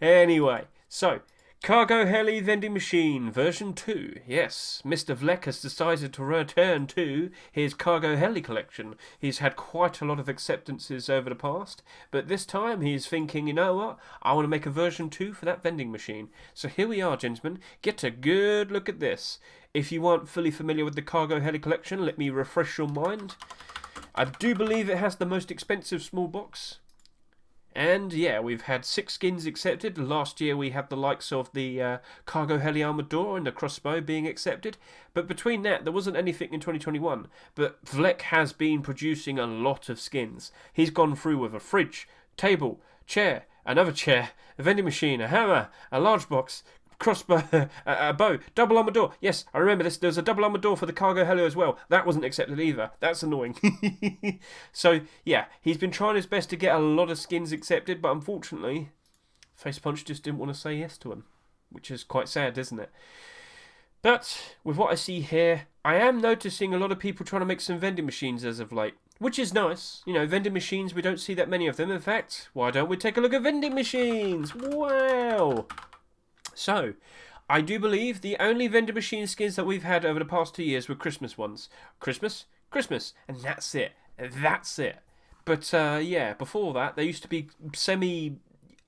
Speaker 1: Anyway, so Cargo Heli Vending Machine version 2. Yes, Mr. Vlek has decided to return to his Cargo Heli collection. He's had quite a lot of acceptances over the past, but this time he's thinking, you know what, I want to make a version 2 for that vending machine. So here we are, gentlemen. Get a good look at this. If you aren't fully familiar with the Cargo Heli collection, let me refresh your mind. I do believe it has the most expensive small box. And yeah, we've had 6 skins accepted. Last year we had the likes of the Cargo Heli Armoured Door and the Crossbow being accepted. But between that, there wasn't anything in 2021. But Vlek has been producing a lot of skins. He's gone through with a fridge, table, chair, another chair, a vending machine, a hammer, a large box, crossbow, a bow, double armor door. Yes, I remember this. There's a double armor door for the Cargo Heli as well. That wasn't accepted either. That's annoying. So, yeah, he's been trying his best to get a lot of skins accepted, but unfortunately, Face Punch just didn't want to say yes to him. which is quite sad, isn't it? But with what I see here, I am noticing a lot of people trying to make some vending machines as of late, which is nice. You know, vending machines, we don't see that many of them. In fact, why don't we take a look at vending machines? Wow! So, I do believe the only vending machine skins that we've had over the past 2 years were Christmas ones. Christmas, and that's it. That's it. But, yeah, before that, they used to be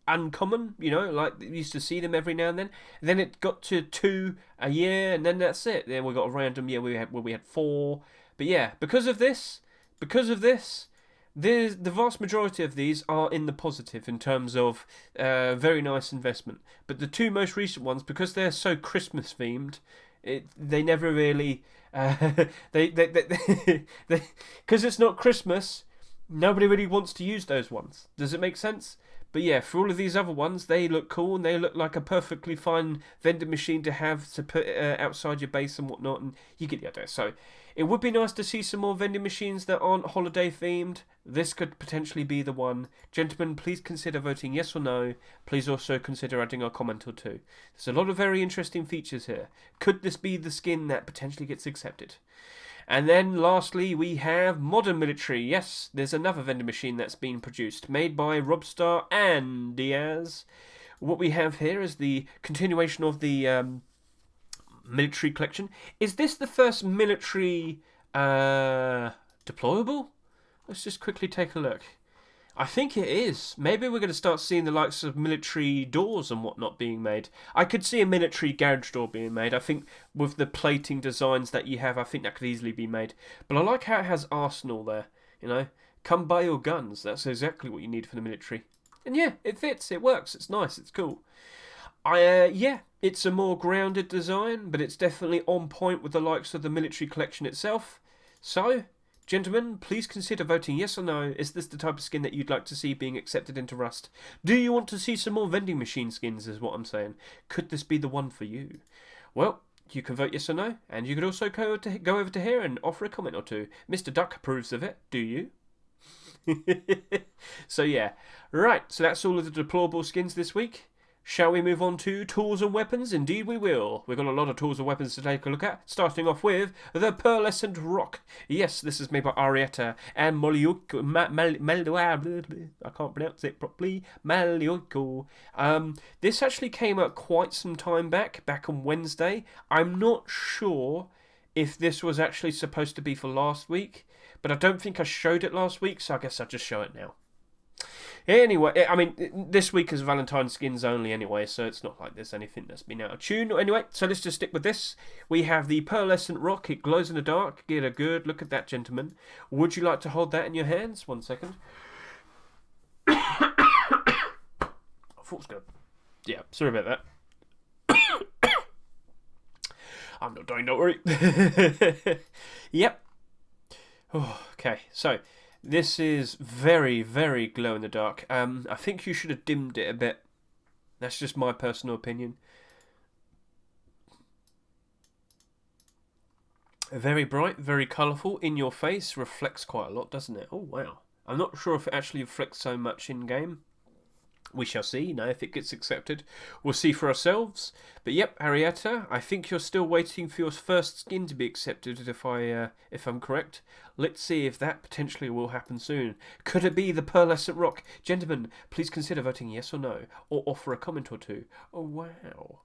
Speaker 1: uncommon, you know, like you used to see them every now and then. Then it got to 2 a year, and then that's it. Then we got a random year where we had 4. But yeah, because of this, the vast majority of these are in the positive in terms of very nice investment. But the 2 most recent ones, because they're so Christmas themed, they never really because it's not Christmas. Nobody really wants to use those ones. Does it make sense? But yeah, for all of these other ones, they look cool and they look like a perfectly fine vending machine to have to put outside your base and whatnot, and you get the idea. So it would be nice to see some more vending machines that aren't holiday themed. This could potentially be the one. Gentlemen, please consider voting yes or no. Please also consider adding a comment or two. There's a lot of very interesting features here. Could this be the skin that potentially gets accepted? And then lastly, we have Modern Military. Yes, there's another vending machine that's been produced, made by Robstar and Diaz. What we have here is the continuation of the military collection. Is this the first military deployable? Let's just quickly take a look. I think it is. Maybe we're going to start seeing the likes of military doors and whatnot being made. I could see a military garage door being made. I think with the plating designs that you have, I think that could easily be made. But I like how it has arsenal there. You know, come buy your guns. That's exactly what you need for the military. And yeah, it fits. It works. It's nice. It's cool. Yeah, it's a more grounded design, but it's definitely on point with the likes of the military collection itself. So, gentlemen, please consider voting yes or no. Is this the type of skin that you'd like to see being accepted into Rust? Do you want to see some more vending machine skins, is what I'm saying. Could this be the one for you? Well, you can vote yes or no, and you could also go over to here and offer a comment or two. Mr. Duck approves of it, do you? So yeah, right, so that's all of the deplorable skins this week. Shall we move on to tools and weapons? Indeed we will. We've got a lot of tools and weapons to take a look at, starting off with the Pearlescent Rock. Yes, this is made by Arietta and Molioco. I can't pronounce it properly. Molioco. This actually came out quite some time back on Wednesday. I'm not sure if this was actually supposed to be for last week, but I don't think I showed it last week, so I guess I'll just show it now. Anyway, I mean, this week is Valentine's skins only anyway, so it's not like there's anything that's been out of tune. Anyway, so let's just stick with this. We have the Pearlescent Rock. It glows in the dark. Get a good look at that, gentlemen. Would you like to hold that in your hands? 1 second. I thought it was good. Yeah, sorry about that. I'm not dying, don't worry. Yep. Oh, okay, so this is very, very glow in the dark. I think you should have dimmed it a bit. That's just my personal opinion. Very bright, very colourful, in your face, reflects quite a lot, doesn't it? Oh, wow. I'm not sure if it actually reflects so much in-game. We shall see, you know, if it gets accepted. We'll see for ourselves. But yep, Arietta, I think you're still waiting for your first skin to be accepted, if I'm correct. Let's see if that potentially will happen soon. Could it be the Pearlescent Rock? Gentlemen, please consider voting yes or no, or offer a comment or two. Oh, wow.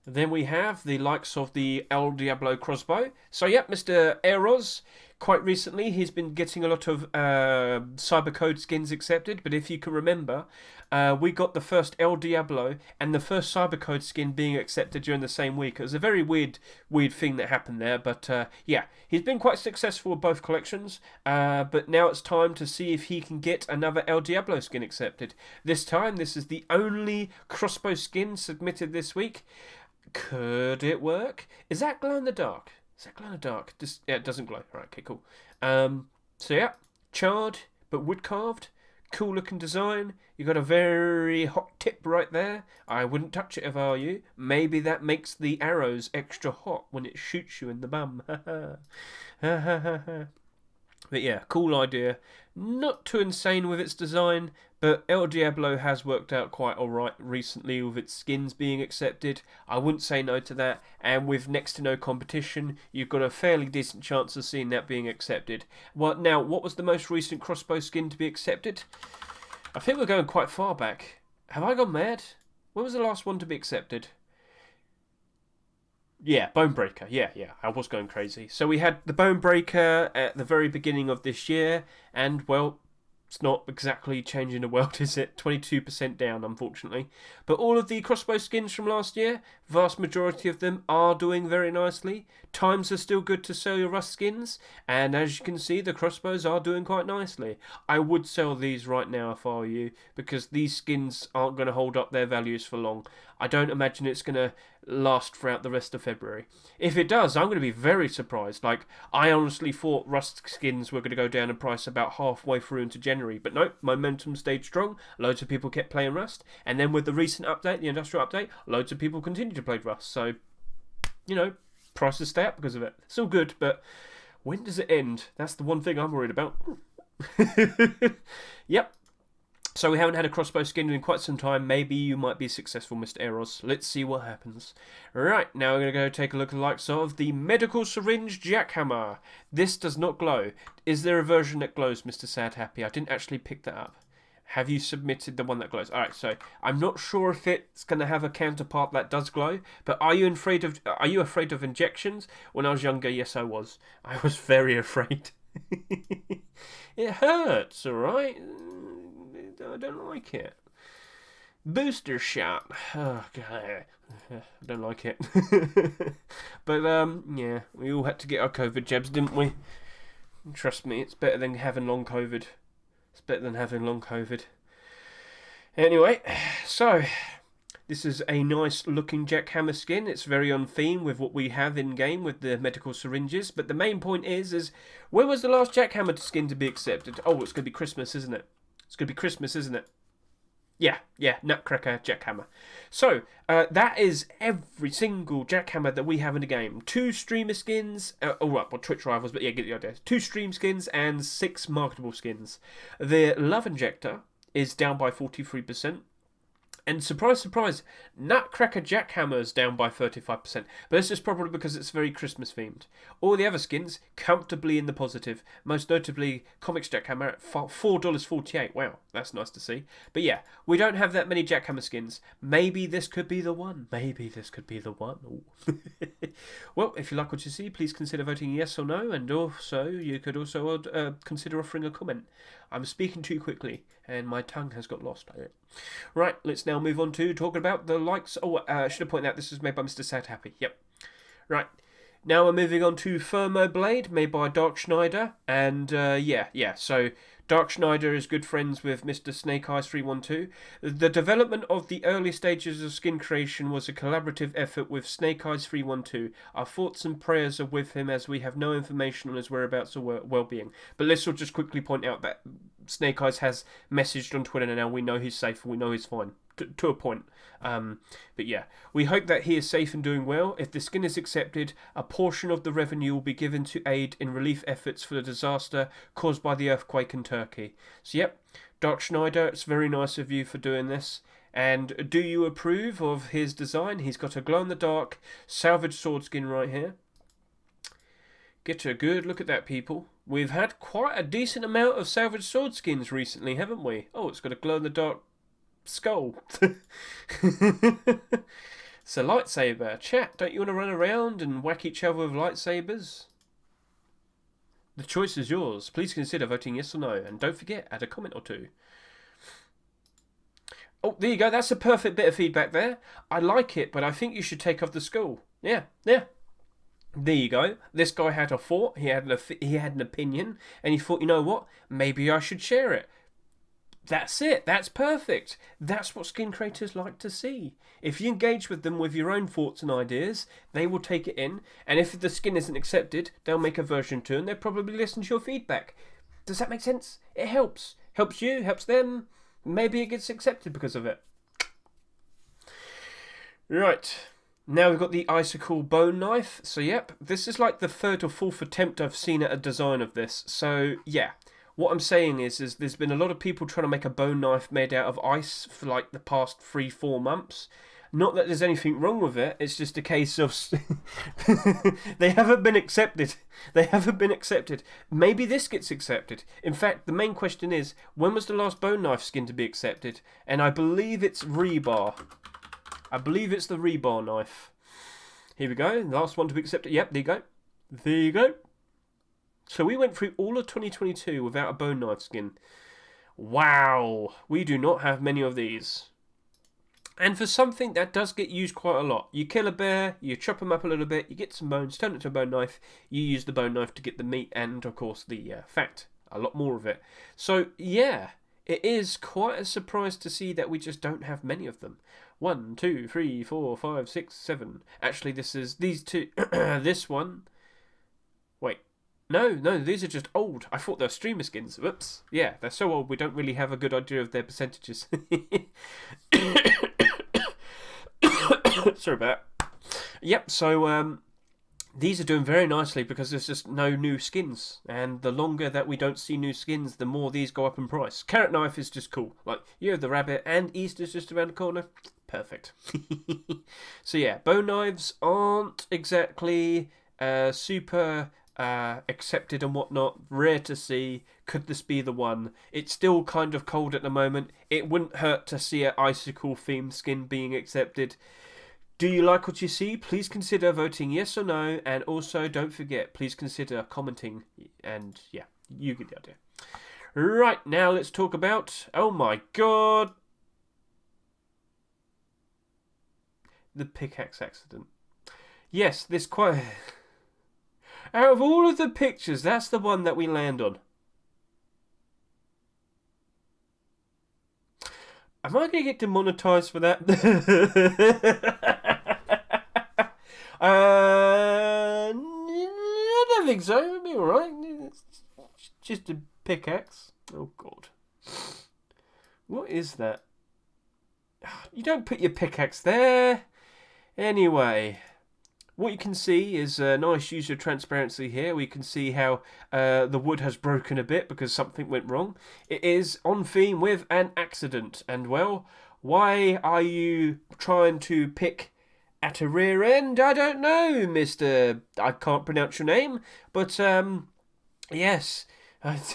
Speaker 1: Then we have the likes of the Diablo Crossbow. So, yep, Mr. Eros, quite recently he's been getting a lot of Cybercode skins accepted. But if you can remember, we got the first El Diablo and the first Cybercode skin being accepted during the same week. It was a very weird thing that happened there. But, yeah, he's been quite successful with both collections. But now it's time to see if he can get another El Diablo skin accepted. This time, this is the only crossbow skin submitted this week. Could it work? Is that glow in the dark? Is that glow in the dark? Yeah, it doesn't glow. Alright, okay, cool. So yeah, charred but wood carved. Cool looking design. You got a very hot tip right there. I wouldn't touch it if I were you. Maybe that makes the arrows extra hot when it shoots you in the bum. But yeah, cool idea. Not too insane with its design, but El Diablo has worked out quite alright recently with its skins being accepted. I wouldn't say no to that, and with next to no competition, you've got a fairly decent chance of seeing that being accepted. Well, now, what was the most recent crossbow skin to be accepted? I think we're going quite far back. Have I gone mad? When was the last one to be accepted? Yeah, Bonebreaker. Yeah, I was going crazy. So we had the Bonebreaker at the very beginning of this year, and, well, it's not exactly changing the world, is it? 22% down, unfortunately. But all of the crossbow skins from last year, vast majority of them are doing very nicely. Times are still good to sell your rust skins, and as you can see, the crossbows are doing quite nicely. I would sell these right now if I were you, because these skins aren't going to hold up their values for long. I don't imagine it's going to last throughout the rest of February. If it does, I'm going to be very surprised. Like, I honestly thought rust skins were going to go down in price about halfway through into January, but no, momentum stayed strong. Loads of people kept playing rust, and then with the recent update, the industrial update, loads of people continued to play rust. So, you know, prices stay up because of it. It's all good, but when does it end? That's the one thing I'm worried about. Yep. So we haven't had a crossbow skin in quite some time. Maybe you might be successful, Mr. Eros. Let's see what happens. Right, now we're going to go take a look at the likes of the Medical Syringe Jackhammer. This does not glow. Is there a version that glows, Mr. Sad Happy? I didn't actually pick that up. Have you submitted the one that glows? Alright, so I'm not sure if it's going to have a counterpart that does glow, but are you afraid of injections? When I was younger, yes I was. I was very afraid. It hurts, alright? I don't like it. Booster shot. Oh, God. I don't like it. But, yeah, we all had to get our COVID jabs, didn't we? Trust me, it's better than having long COVID. It's better than having long COVID. Anyway, so this is a nice looking Jackhammer skin. It's very on theme with what we have in game with the medical syringes. But the main point is when was the last Jackhammer skin to be accepted? Oh, it's going to be Christmas, isn't it? It's going to be Christmas, isn't it? Yeah, Nutcracker Jackhammer. So, that is every single Jackhammer that we have in the game. 2 streamer skins, Twitch rivals, but yeah, get the idea. 2 stream skins and 6 marketable skins. The Love Injector is down by 43%. And surprise, surprise, Nutcracker Jackhammer's down by 35%. But this is probably because it's very Christmas themed. All the other skins comfortably in the positive. Most notably, Comics Jackhammer at $4.48. Wow, that's nice to see. But yeah, we don't have that many Jackhammer skins. Maybe this could be the one. Maybe this could be the one. Well, if you like what you see, please consider voting yes or no. And also, you could also consider offering a comment. I'm speaking too quickly, and my tongue has got lost. Right, let's now move on to talking about the likes. I should have pointed out this was made by Mr. Sad Happy. Yep. Right. Now we're moving on to Thermoblade, made by Dark Schneider. And, so Dark Schneider is good friends with Mr. Snake Eyes 312. The development of the early stages of skin creation was a collaborative effort with Snake Eyes 312. Our thoughts and prayers are with him as we have no information on his whereabouts or well-being. But let's just quickly point out that Snake Eyes has messaged on Twitter and now we know he's safe and we know he's fine. To a point. But yeah, we hope that he is safe and doing well. If the skin is accepted, a portion of the revenue will be given to aid in relief efforts for the disaster caused by the earthquake in Turkey. So yep, Dark Schneider, it's very nice of you for doing this. And do you approve of his design? He's got a glow-in-the-dark salvage sword skin right here. Get a good look at that, people. We've had quite a decent amount of salvage sword skins recently, haven't we? Oh, it's got a glow-in-the-dark skull. It's a lightsaber. Chat, don't you want to run around and whack each other with lightsabers? The choice is yours. Please consider voting yes or no. And don't forget, add a comment or 2. Oh, there you go. That's a perfect bit of feedback there. I like it, but I think you should take off the skull. Yeah. There you go. This guy had a thought. He had an opinion. And he thought, you know what? Maybe I should share it. That's it. That's perfect. That's what skin creators like to see. If you engage with them with your own thoughts and ideas, they will take it in. And if the skin isn't accepted, they'll make a version 2 and they'll probably listen to your feedback. Does that make sense? It helps. Helps you, helps them. Maybe it gets accepted because of it. Right. Now we've got the Icicle bone knife. So yep, this is like the 3rd or 4th attempt I've seen at a design of this. So yeah. what I'm saying is there's been a lot of people trying to make a bone knife made out of ice for like the past 3-4 months. Not that there's anything wrong with it, it's just a case of they haven't been accepted. They haven't been accepted. Maybe this gets accepted. In fact, the main question is, when was the last bone knife skin to be accepted? And I believe it's rebar. I believe it's the rebar knife. Here we go, last one to be accepted. Yep, there you go. There you go. So we went through all of 2022 without a bone knife skin. Wow, we do not have many of these. And for something that does get used quite a lot. You kill a bear, you chop him up a little bit, you get some bones, turn it to a bone knife, you use the bone knife to get the meat and, of course, the fat. A lot more of it. So, yeah, it is quite a surprise to see that we just don't have many of them. 1, 2, 3, 4, 5, 6, 7. Actually, these two. This one. Wait. No, these are just old. I thought they were streamer skins. Whoops. Yeah, they're so old we don't really have a good idea of their percentages. Sorry about that. Yep, so these are doing very nicely because there's just no new skins. And the longer that we don't see new skins, the more these go up in price. Carrot knife is just cool. Like, you have the rabbit and Easter's just around the corner. Perfect. So yeah, bone knives aren't exactly super accepted and whatnot. Rare to see. Could this be the one? It's still kind of cold at the moment. It wouldn't hurt to see an Icicle themed skin being accepted. Do you like what you see? Please consider voting yes or no, and also don't forget, please consider commenting, and yeah, you get the idea. Right, now let's talk about, oh my god, the pickaxe accident. Yes, this quite... Out of all of the pictures, that's the one that we land on. Am I going to get demonetized for that? I don't think so. It'll be alright. It's just a pickaxe. Oh, God. What is that? You don't put your pickaxe there. Anyway, what you can see is a nice use of transparency here. We can see how the wood has broken a bit because something went wrong. It is on theme with an accident. And, well, why are you trying to pick at a rear end? I don't know, Mr. I can't pronounce your name. But, yes. Of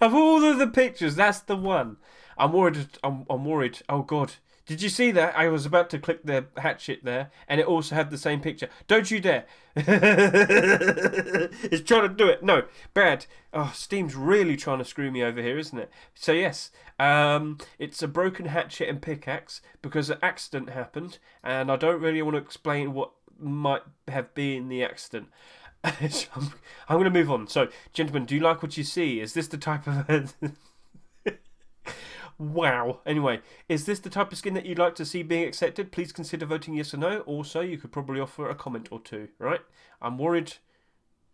Speaker 1: all of the pictures, that's the one. I'm worried. I'm worried. Oh, God. Did you see that? I was about to click the hatchet there, and it also had the same picture. Don't you dare. It's trying to do it. No, bad. Oh, Steam's really trying to screw me over here, isn't it? So, yes, it's a broken hatchet and pickaxe because an accident happened, and I don't really want to explain what might have been the accident. So I'm going to move on. So, gentlemen, do you like what you see? Is this the type of... Wow. Anyway, is this the type of skin that you'd like to see being accepted? Please consider voting yes or no. Also, you could probably offer a comment or two, right? I'm worried.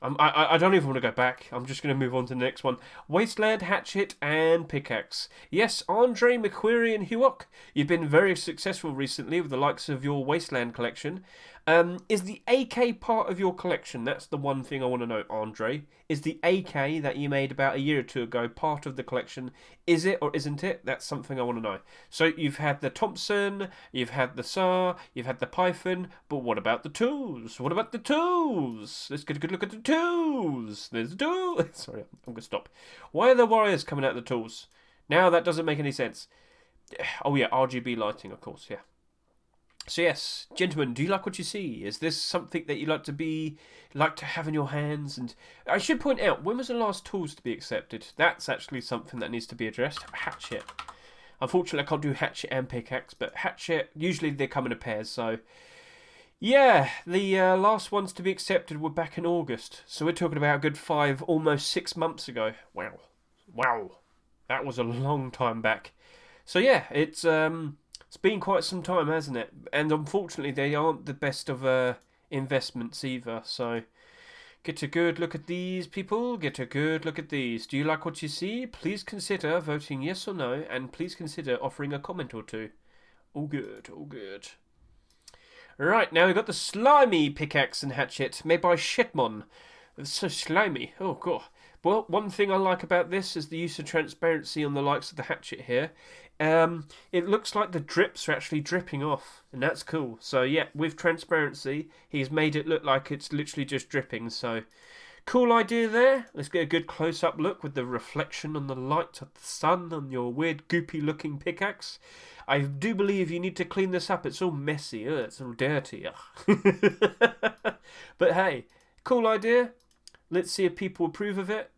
Speaker 1: I don't even want to go back. I'm just going to move on to the next one. Wasteland, Hatchet, and Pickaxe. Yes, Andre, McQuarrie, and Eokas, you've been very successful recently with the likes of your Wasteland collection. Is the AK part of your collection? That's the one thing I want to know, Andre. Is the AK that you made about a year or two ago part of the collection? Is it or isn't it? That's something I want to know. So you've had the Thompson, you've had the SAR, you've had the Python, but what about the tools? What about the tools? Let's get a good look at the tools. There's the tools. Sorry, I'm going to stop. Why are the wires coming out of the tools? Now that doesn't make any sense. Oh yeah, RGB lighting, of course, yeah. So yes, gentlemen, do you like what you see? Is this something that you like to have in your hands? And I should point out, when was the last tools to be accepted? That's actually something that needs to be addressed. Hatchet. Unfortunately, I can't do hatchet and pickaxe, but hatchet, usually they come in a pairs, so... Yeah, the last ones to be accepted were back in August. So we're talking about a good 5, almost 6 months ago. Wow. Wow. That was a long time back. So yeah, it's been quite some time, hasn't it? And unfortunately, they aren't the best of investments either. So get a good look at these, people. Get a good look at these. Do you like what you see? Please consider voting yes or no, and please consider offering a comment or two. All good, all good. Right, now we've got the slimy pickaxe and hatchet made by Shitmon. It's so slimy. Oh, God. Well, one thing I like about this is the use of transparency on the likes of the hatchet here. It looks like the drips are actually dripping off, and that's cool. So yeah, with transparency, he's made it look like it's literally just dripping. So cool idea there. Let's get a good close-up look with the reflection on the light of the sun on your weird goopy-looking pickaxe. I do believe you need to clean this up. It's all messy. Ugh, it's all dirty. But hey, cool idea. Let's see if people approve of it.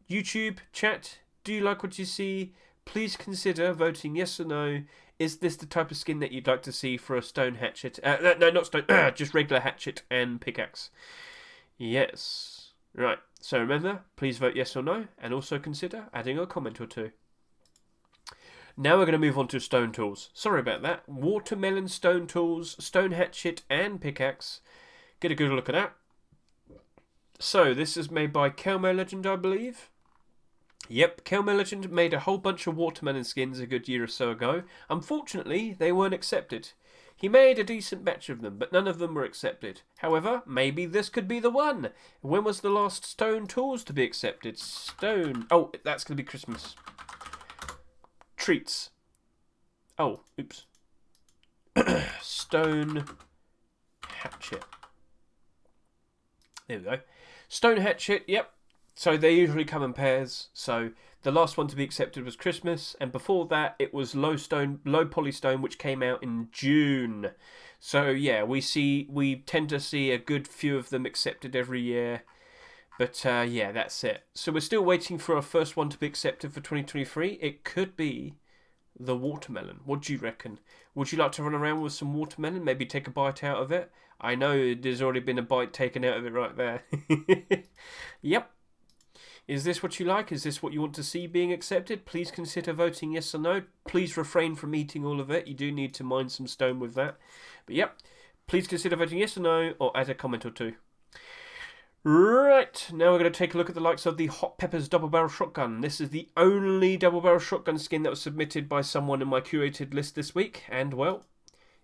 Speaker 1: YouTube, chat, do you like what you see? Please consider voting yes or no. Is this the type of skin that you'd like to see for a stone hatchet? No, not stone, just regular hatchet and pickaxe. Yes. Right, so remember, please vote yes or no, and also consider adding a comment or two. Now we're going to move on to stone tools. Sorry about that. Watermelon stone tools, stone hatchet and pickaxe. Get a good look at that. So, this is made by Camouflage Legend, I believe. Yep, Camouflage Legend made a whole bunch of watermelon skins a good year or so ago. Unfortunately, they weren't accepted. He made a decent batch of them, but none of them were accepted. However, maybe this could be the one. When was the last stone tools to be accepted? Stone... Oh, that's going to be Christmas. Treats. Oh, oops. Stone hatchet. There we go. Stone hatchet, yep. So they usually come in pairs. So the last one to be accepted was Christmas, and before that it was low polystone, which came out in June. So yeah, we tend to see a good few of them accepted every year. But yeah, that's it. So we're still waiting for our first one to be accepted for 2023. It could be the watermelon. What do you reckon? Would you like to run around with some watermelon? Maybe take a bite out of it? I know there's already been a bite taken out of it right there. Yep. Is this what you like? Is this what you want to see being accepted? Please consider voting yes or no. Please refrain from eating all of it. You do need to mine some stone with that. But yep, please consider voting yes or no, or add a comment or two. Right, now we're going to take a look at the likes of the Hot Peppers Double Barrel Shotgun. This is the only Double Barrel Shotgun skin that was submitted by someone in my curated list this week. And well,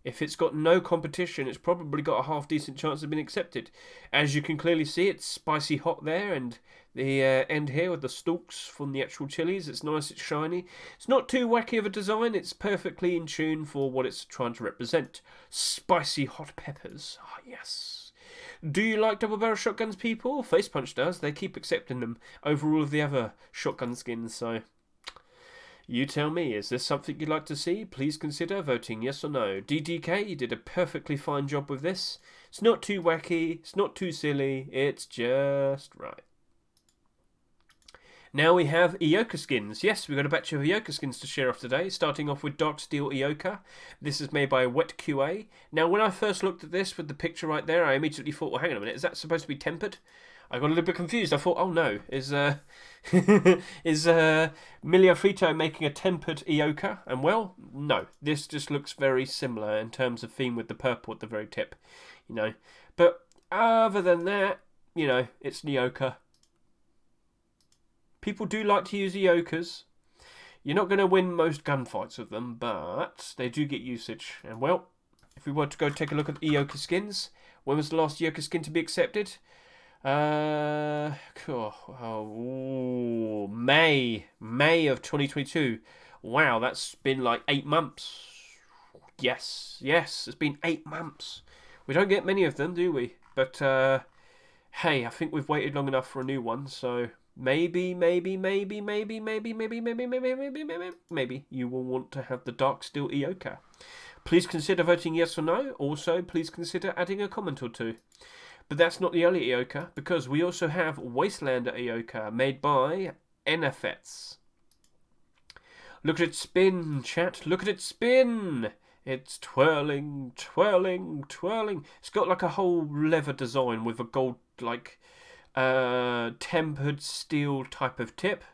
Speaker 1: if it's got no competition, it's probably got a half-decent chance of being accepted. As you can clearly see, it's spicy hot there, and the end here with the stalks from the actual chilies. It's nice, it's shiny. It's not too wacky of a design. It's perfectly in tune for what it's trying to represent. Spicy hot peppers. Ah, yes. Do you like double barrel shotguns, people? Face Punch does. They keep accepting them over all of the other shotgun skins, so... You tell me, is this something you'd like to see? Please consider voting yes or no. DDK, you did a perfectly fine job with this. It's not too wacky, it's not too silly, it's just right. Now we have Eokas skins. Yes, we've got a batch of Eokas skins to share off today, starting off with Dark Steel Eoka. This is made by Wet QA. Now, when I first looked at this with the picture right there, I immediately thought, well, hang on a minute, is that supposed to be tempered? I got a little bit confused. I thought, oh no, is Milio Frito making a tempered Eoka? And well, no. This just looks very similar in terms of theme with the purple at the very tip, you know. But other than that, you know, it's Eoka. People do like to use Eokas. You're not going to win most gunfights with them, but they do get usage. And well, if we were to go take a look at Eoka skins, when was the last Eoka skin to be accepted? May of 2022. Wow, that's been like 8 months. Yes, it's been 8 months. We don't get many of them, do we? But hey, I think we've waited long enough for a new one, so maybe you will want to have the Dark Steel Eoka. Please consider voting yes or no. Also, please consider adding a comment or two. But that's not the only Eoka, because we also have Wastelander Eoka, made by NFETs. Look at it spin, chat. Look at it spin. It's twirling, twirling, twirling. It's got like a whole leather design with a gold, like, tempered steel type of tip.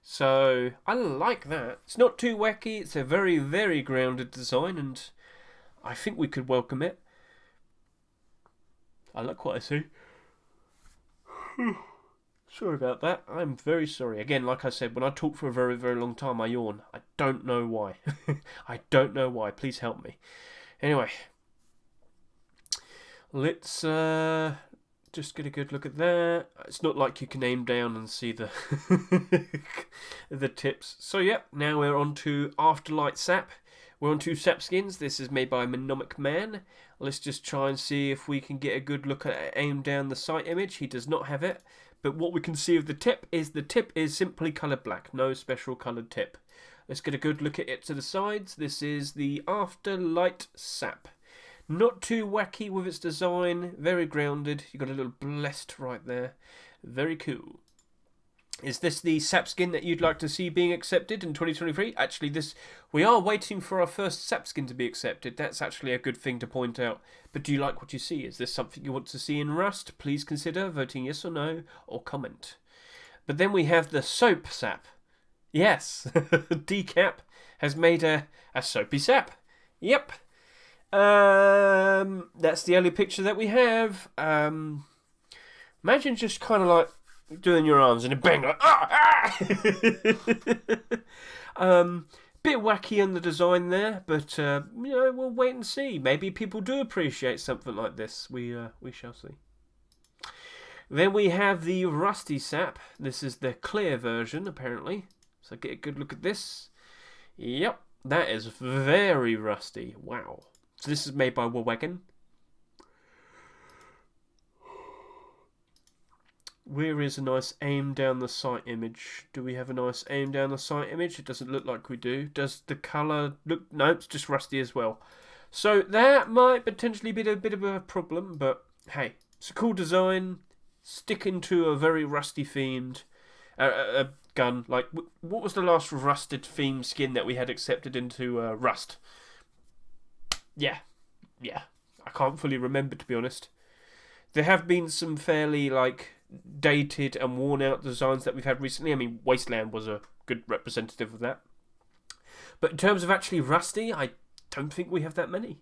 Speaker 1: So, I like that. It's not too wacky. It's a very, very grounded design, and I think we could welcome it. I like what I see. Sorry about that. I'm very sorry. Again, like I said, when I talk for a very, very long time, I yawn. I don't know why. I don't know why. Please help me. Anyway. Let's just get a good look at that. It's not like you can aim down and see the the tips. So yep, now we're on to Afterlight Sap. We're on to Sap skins. This is made by Mnemonic Man. Let's just try and see if we can get a good look at aim down the sight image. He does not have it. But what we can see of the tip is simply coloured black. No special coloured tip. Let's get a good look at it to the sides. This is the Afterlight Sap. Not too wacky with its design. Very grounded. You've got a little blessed right there. Very cool. Is this the Sap skin that you'd like to see being accepted in 2023? Actually, we are waiting for our first Sap skin to be accepted. That's actually a good thing to point out. But do you like what you see? Is this something you want to see in Rust? Please consider voting yes or no, or comment. But then we have the Soap Sap. Yes, Decap has made a soapy sap. Yep. That's the only picture that we have. Imagine just kind of like doing your arms and a bang, like, bit wacky on the design there, but we'll wait and see. Maybe people do appreciate something like this. We shall see. Then we have the Rusty Sap. This is the clear version, apparently. So get a good look at this. Yep, that is very rusty. Wow. So this is made by Wawagon. Where is a nice aim down the sight image? Do we have a nice aim down the sight image? It doesn't look like we do. Does the colour look... No, it's just rusty as well. So that might potentially be a bit of a problem, but hey, it's a cool design. Sticking to a very rusty themed gun. Like, what was the last rusted themed skin that we had accepted into Rust? Yeah. I can't fully remember, to be honest. There have been some fairly, like, dated and worn out designs that we've had recently. I mean, Wasteland was a good representative of that. But in terms of actually rusty, I don't think we have that many.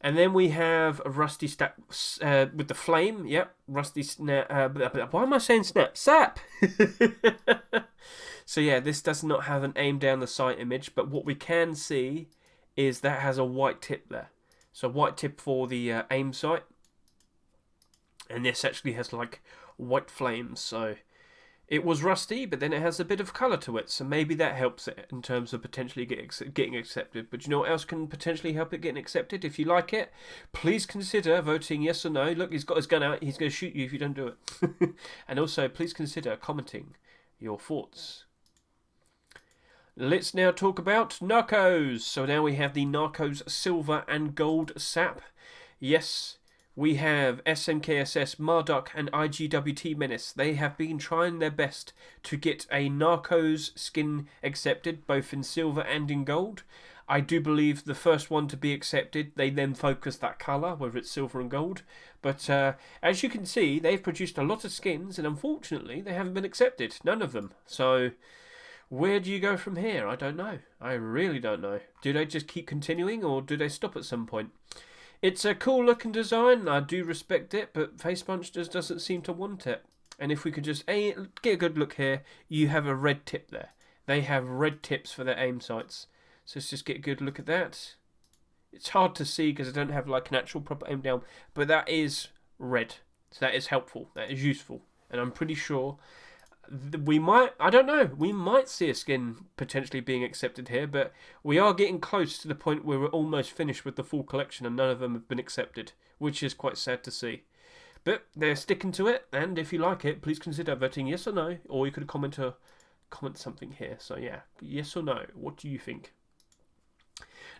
Speaker 1: And then we have a rusty snap with the flame. Yep, rusty snap. Why am I saying snap? Sap! So yeah, this does not have an aim down the sight image, but what we can see is that has a white tip there. So white tip for the aim sight. And this actually has like white flames, so it was rusty, but then it has a bit of colour to it, so maybe that helps it in terms of potentially getting accepted. But you know what else can potentially help it getting accepted? If you like it, please consider voting yes or no. Look, he's got his gun out, he's going to shoot you if you don't do it. And also, please consider commenting your thoughts. Let's now talk about Narcos. So now we have the Narcos Silver and Gold Sap. Yes, we have SMKSS, Marduk and IGWT Menace. They have been trying their best to get a Narcos skin accepted, both in silver and in gold. I do believe the first one to be accepted, they then focus that colour, whether it's silver and gold. But as you can see, they've produced a lot of skins, and unfortunately, they haven't been accepted. None of them. So where do you go from here? I don't know. I really don't know. Do they just keep continuing, or do they stop at some point? It's a cool looking design, I do respect it, but Facepunch just doesn't seem to want it. And if we could just get a good look here, you have a red tip there. They have red tips for their aim sights. So let's just get a good look at that. It's hard to see because I don't have like an actual proper aim down, but that is red. So that is helpful, that is useful. And I'm pretty sure we might see a skin potentially being accepted here, but we are getting close to the point where we're almost finished with the full collection and none of them have been accepted, which is quite sad to see. But they're sticking to it, and if you like it, please consider voting yes or no, or you could comment something here. So yeah, yes or no, what do you think?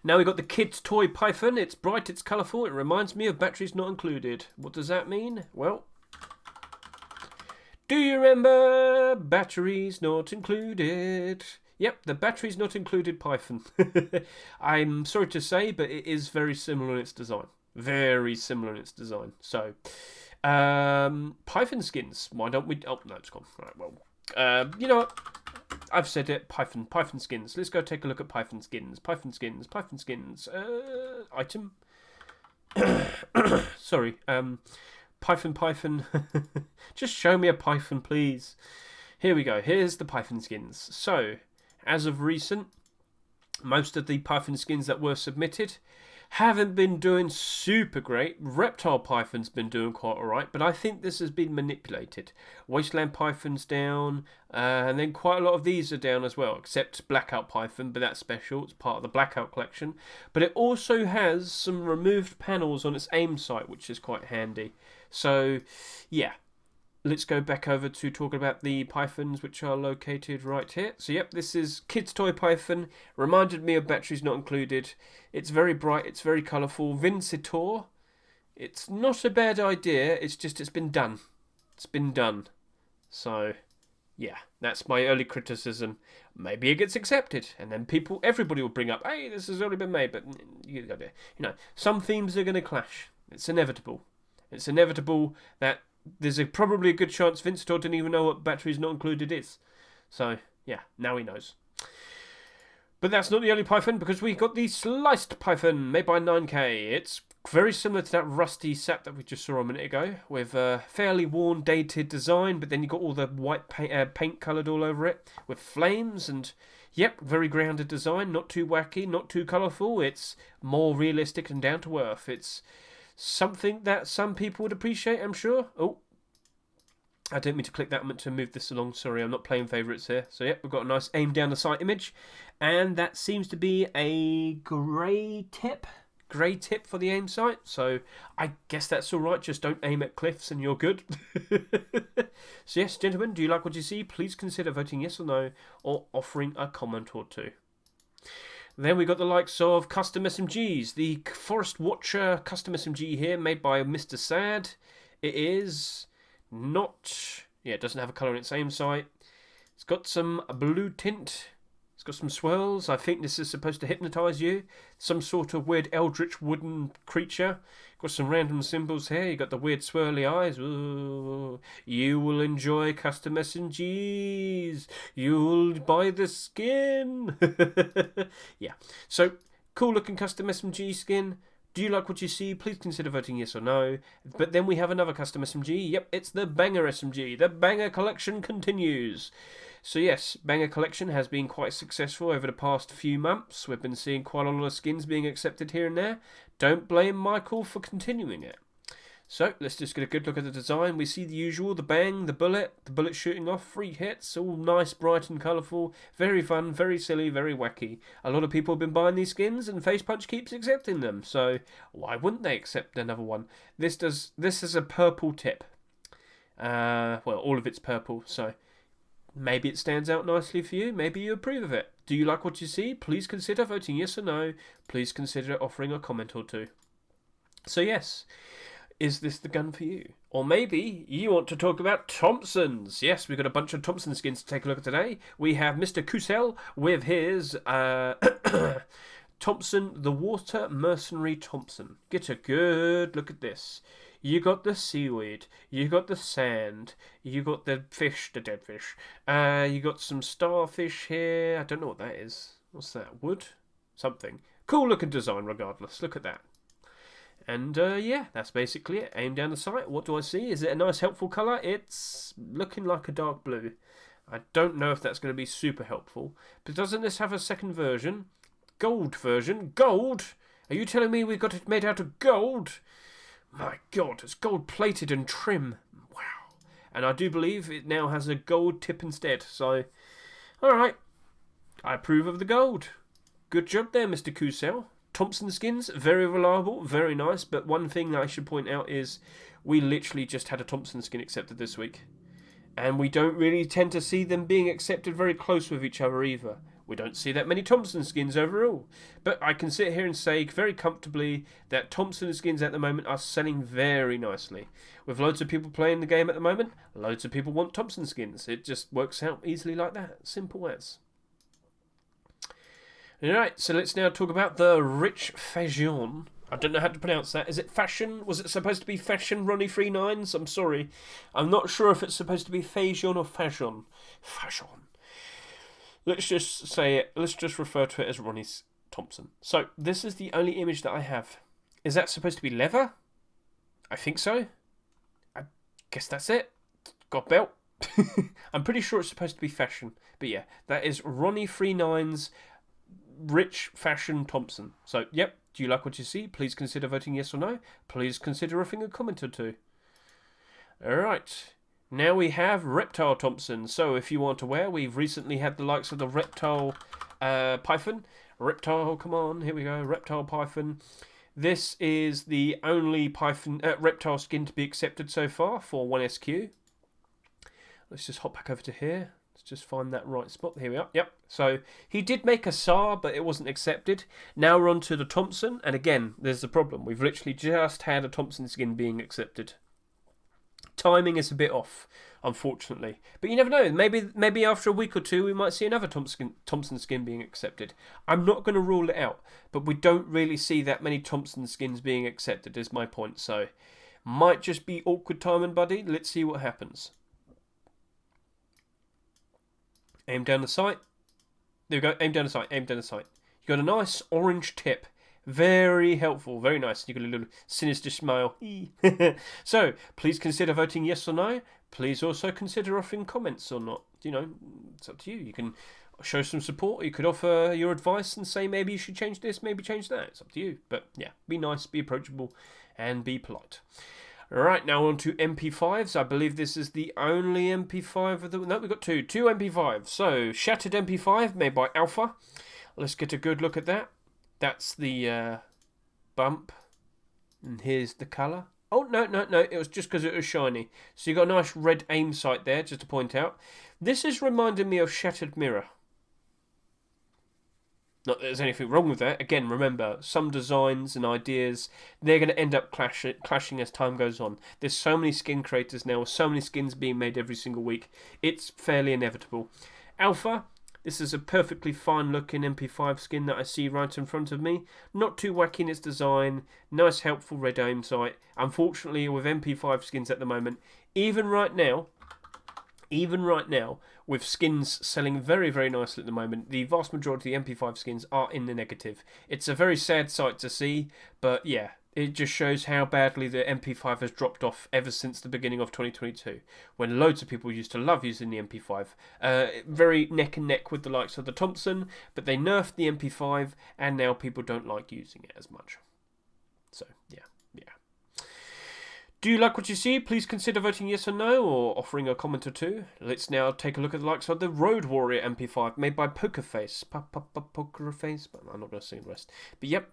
Speaker 1: Now we've got the Kids Toy Python. It's bright, it's colourful, it reminds me of batteries not included. What does that mean? Well, do you remember batteries not included? Yep, the batteries not included Python. I'm sorry to say, but it is very similar in its design. Very similar in its design. So, Python skins. Why don't we... Oh, no, it's gone. Right, well, you know what? I've said it. Python skins. Let's go take a look at Python skins. Python skins. Item. Sorry. Python. Just show me a Python, please. Here we go. Here's the Python skins. So, as of recent, most of the Python skins that were submitted haven't been doing super great. Reptile Python's been doing quite alright, but I think this has been manipulated. Wasteland Python's down, and then quite a lot of these are down as well, except Blackout Python, but that's special. It's part of the Blackout collection. But it also has some removed panels on its aim site, which is quite handy. So, yeah. Let's go back over to talking about the Pythons, which are located right here. So, yep, this is Kids Toy Python. Reminded me of Batteries Not Included. It's very bright. It's very colourful. Vincitor. It's not a bad idea. It's just it's been done. It's been done. So, yeah, that's my early criticism. Maybe it gets accepted, and then everybody will bring up, hey, this has already been made. But, you know, some themes are going to clash. It's inevitable. It's inevitable that there's probably a good chance Vincitor didn't even know what Batteries Not Included is. So, yeah, now he knows. But that's not the only Python, because we got the Sliced Python made by 9K. It's very similar to that rusty set that we just saw a minute ago, with a fairly worn, dated design, but then you got all the white paint coloured all over it, with flames, and yep, very grounded design, not too wacky, not too colourful. It's more realistic and down to earth. It's something that some people would appreciate, I'm sure. Oh, I didn't mean to click that. I meant to move this along. Sorry, I'm not playing favourites here. So, yep, we've got a nice aim down the sight image. And that seems to be a grey tip. Grey tip for the aim sight. So, I guess that's all right. Just don't aim at cliffs and you're good. So, yes, gentlemen, do you like what you see? Please consider voting yes or no, or offering a comment or two. Then we got the likes of custom SMGs. The Forest Watcher custom SMG here, made by Mr. Sad. It is not... yeah, it doesn't have a colour in its aim sight. It's got some blue tint. It's got some swirls. I think this is supposed to hypnotise you. Some sort of weird eldritch wooden creature. Got some random symbols here. You got the weird swirly eyes. Ooh. You will enjoy custom SMGs. You'll buy the skin. Yeah. So, cool looking custom SMG skin. Do you like what you see? Please consider voting yes or no. But then we have another custom SMG. Yep, it's the Banger SMG. The Banger collection continues. So yes, Banger Collection has been quite successful over the past few months. We've been seeing quite a lot of skins being accepted here and there. Don't blame Michael for continuing it. So let's just get a good look at the design. We see the usual, the bang, the bullet shooting off, 3 hits, all nice, bright and colourful. Very fun, very silly, very wacky. A lot of people have been buying these skins and Facepunch keeps accepting them. So why wouldn't they accept another one? This is a purple tip. Well, all of it's purple, so... maybe it stands out nicely for you. Maybe you approve of it. Do you like what you see? Please consider voting yes or no. Please consider offering a comment or two. So yes, is this the gun for you? Or maybe you want to talk about Thompsons. Yes, we've got a bunch of Thompson skins to take a look at today. We have Mr. Kusel with his Thompson, the Water Mercenary Thompson. Get a good look at this. You got the seaweed, you got the sand, you got the fish, the dead fish. You got some starfish here. I don't know what that is. What's that? Wood? Something. Cool looking design regardless. Look at that. And yeah, that's basically it. Aim down the sight. What do I see? Is it a nice helpful colour? It's looking like a dark blue. I don't know if that's going to be super helpful. But doesn't this have a second version? Gold version? Gold? Are you telling me we've got it made out of gold? My God, it's gold plated and trim. Wow. And I do believe it now has a gold tip instead. So, alright. I approve of the gold. Good job there, Mr. Kusel. Thompson skins, very reliable, very nice. But one thing that I should point out is we literally just had a Thompson skin accepted this week. And we don't really tend to see them being accepted very close with each other either. We don't see that many Thompson skins overall. But I can sit here and say very comfortably that Thompson skins at the moment are selling very nicely. With loads of people playing the game at the moment, loads of people want Thompson skins. It just works out easily like that. Simple as. Alright, so let's now talk about the Rich Fashion. I don't know how to pronounce that. Is it fashion? Was it supposed to be fashion, Ronnie 39s? I'm sorry. I'm not sure if it's supposed to be fashion or fashion. Fashion. Let's just say it. Let's just refer to it as Ronnie Thompson. So, this is the only image that I have. Is that supposed to be leather? I think so. I guess that's it. Got belt. I'm pretty sure it's supposed to be fashion. But yeah, that is Ronnie 39's Rich Fashion Thompson. So, yep, Do you like what you see? Please consider voting yes or no. Please consider offering a comment or two. Alright, now we have Reptile Thompsons. So if you aren't aware, we've recently had the likes of the Reptile Python. Reptile, come on, here we go, Reptile Python. This is the only Python Reptile skin to be accepted so far for 1SQ. Let's just hop back over to here. Let's just find that right spot. Here we are. Yep. So he did make a SAR, but it wasn't accepted. Now we're on to the Thompson. And again, there's the problem. We've literally just had a Thompson skin being accepted. Timing is a bit off, unfortunately. But you never know. Maybe after a week or two, we might see another Thompson skin being accepted. I'm not going to rule it out. But we don't really see that many Thompson skins being accepted, is my point. So might just be awkward timing, buddy. Let's see what happens. Aim down the sight. There we go. Aim down the sight. Aim down the sight. You got a nice orange tip. Very helpful. Very nice. You got a little sinister smile. So, please consider voting yes or no. Please also consider offering comments or not. You know, it's up to you. You can show some support. You could offer your advice and say maybe you should change this, maybe change that. It's up to you. But yeah, be nice, be approachable, and be polite. Right, now on to MP5s. I believe this is the only MP5 of the... No, we've got two MP5s. So, Shattered MP5 made by Alpha. Let's get a good look at that. That's the bump. And here's the colour. Oh, no. It was just because it was shiny. So you got a nice red aim sight there, just to point out. This is reminding me of Shattered Mirror. Not that there's anything wrong with that. Again, remember, some designs and ideas, they're going to end up clashing as time goes on. There's so many skin creators now, so many skins being made every single week. It's fairly inevitable. Alpha, this is a perfectly fine looking MP5 skin that I see right in front of me. Not too wacky in its design. Nice helpful red aim sight. Unfortunately, with MP5 skins at the moment, even right now, with skins selling very, very nicely at the moment, the vast majority of the MP5 skins are in the negative. It's a very sad sight to see, but yeah, it just shows how badly the MP5 has dropped off ever since the beginning of 2022, when loads of people used to love using the MP5. Very neck and neck with the likes of the Thompson, but they nerfed the MP5, and now people don't like using it as much. So, yeah. Do you like what you see? Please consider voting yes or no, or offering a comment or two. Let's now take a look at the likes of the Road Warrior MP5, made by Pokerface. Pokerface? I'm not going to sing the rest. But yep,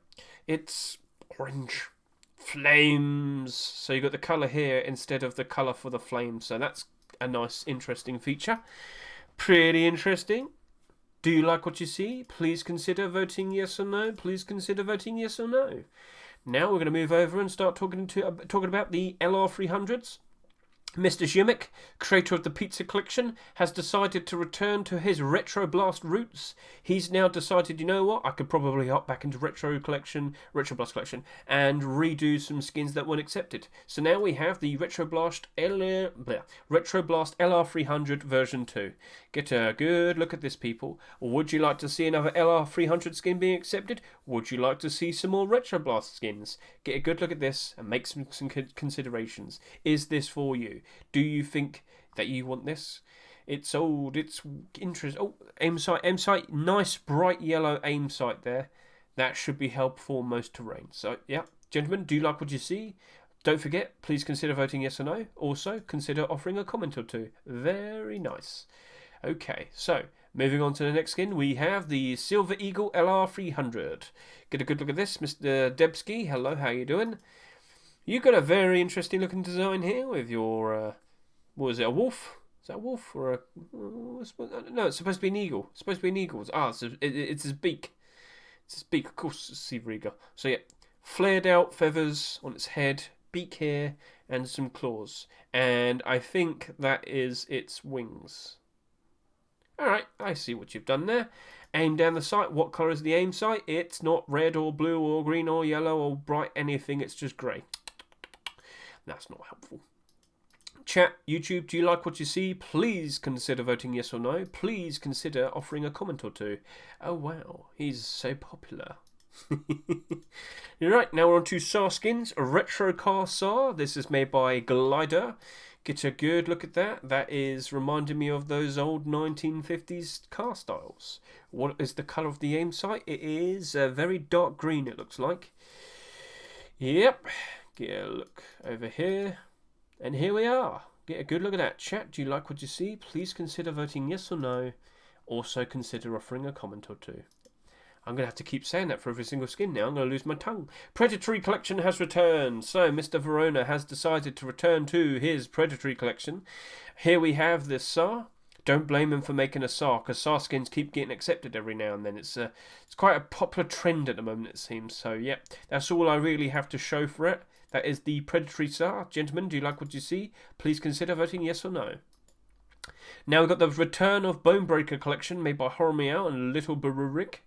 Speaker 1: it's orange. Flames. So you got the colour here instead of the colour for the flames. So that's a nice, interesting feature. Pretty interesting. Do you like what you see? Please consider voting yes or no. Please consider voting yes or no. Now we're going to move over and start talking about the LR300s. Mr. Zimik, creator of the Pizza Collection, has decided to return to his Retro Blast roots. He's now decided, you know what, I could probably hop back into Retro Blast Collection, and redo some skins that weren't accepted. So now we have the Retro Blast LR300 version 2. Get a good look at this, people. Would you like to see another LR300 skin being accepted? Would you like to see some more Retro Blast skins? Get a good look at this and make some considerations. Is this for you? Do you think that you want this? It's old, it's interesting. Oh, aim sight, nice bright yellow aim sight there. That should be helpful in most terrain. So, yeah, gentlemen, do you like what you see? Don't forget, please consider voting yes or no. Also, consider offering a comment or two. Very nice. Okay, so, moving on to the next skin, we have the Silver Eagle LR300. Get a good look at this, Mr. Debski. Hello, how you doing? You've got a very interesting looking design here with your, what is it, a wolf? Is that a wolf or a... No, it's supposed to be an eagle. It's supposed to be an eagle. It's his beak. It's his beak, of course, it's Silver Eagle. So yeah, flared out feathers on its head, beak here, and some claws. And I think that is its wings. Alright, I see what you've done there. Aim down the sight. What colour is the aim sight? It's not red or blue or green or yellow or bright anything. It's just grey. That's not helpful. Chat, YouTube, do you like what you see? Please consider voting yes or no. Please consider offering a comment or two. Oh wow, he's so popular. Right, now we're on to SAR skins. A retro car SAR. This is made by Glider. Get a good look at that. That is reminding me of those old 1950s car styles. What is the colour of the aim sight? It is very dark green, it looks like. Yep. Get a look over here. And here we are. Get a good look at that. Chat, do you like what you see? Please consider voting yes or no. Also consider offering a comment or two. I'm going to have to keep saying that for every single skin now. I'm going to lose my tongue. Predatory Collection has returned. So Mr. Verona has decided to return to his Predatory Collection. Here we have this SAR. Don't blame him for making a SAR, because SAR skins keep getting accepted every now and then. It's quite a popular trend at the moment, it seems. So, yeah, that's all I really have to show for it. That is the Predatory SAR. Gentlemen, do you like what you see? Please consider voting yes or no. Now we've got the return of Bonebreaker Collection made by Hormeow and Little Barurik.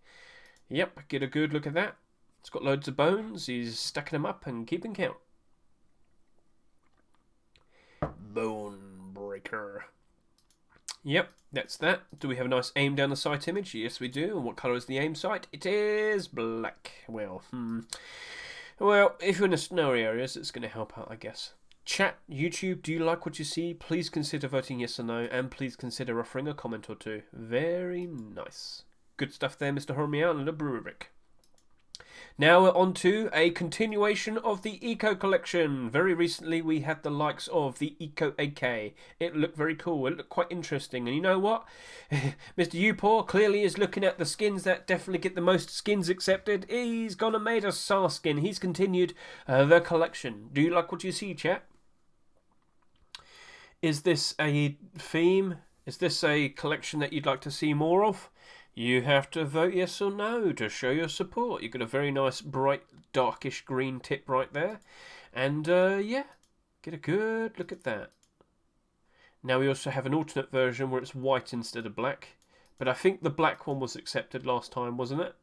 Speaker 1: Yep, get a good look at that. It's got loads of bones. He's stacking them up and keeping count. Bonebreaker. Yep, that's that. Do we have a nice aim down the sight image? Yes, we do. And what colour is the aim sight? It is black. Well, Well, if you're in the snowy areas, it's going to help out, I guess. Chat, YouTube, do you like what you see? Please consider voting yes or no. And please consider offering a comment or two. Very nice. Good stuff there, Mr. Hormeow and the Brewerick. Now we're on to a continuation of the Eco collection. Very recently we had the likes of the Eco AK. It looked very cool. It looked quite interesting. And you know what? Mr. Upor clearly is looking at the skins that definitely get the most skins accepted. He's gone and made a SAR skin. He's continued the collection. Do you like what you see, chat? Is this a theme? Is this a collection that you'd like to see more of? You have to vote yes or no to show your support. You've got a very nice, bright, darkish green tip right there. And, yeah, get a good look at that. Now we also have an alternate version where it's white instead of black. But I think the black one was accepted last time, wasn't it?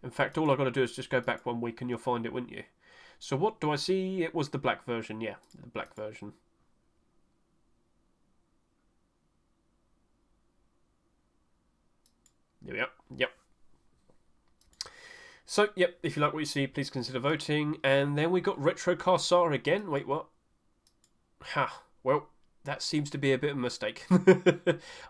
Speaker 1: In fact, all I've got to do is just go back 1 week and you'll find it, wouldn't you? So what do I see? It was the black version. Yeah, the black version. There we are. Yep. So, yep, if you like what you see, please consider voting. And then we got Retro Car SAR again. Wait, what? Ha. Well, that seems to be a bit of a mistake.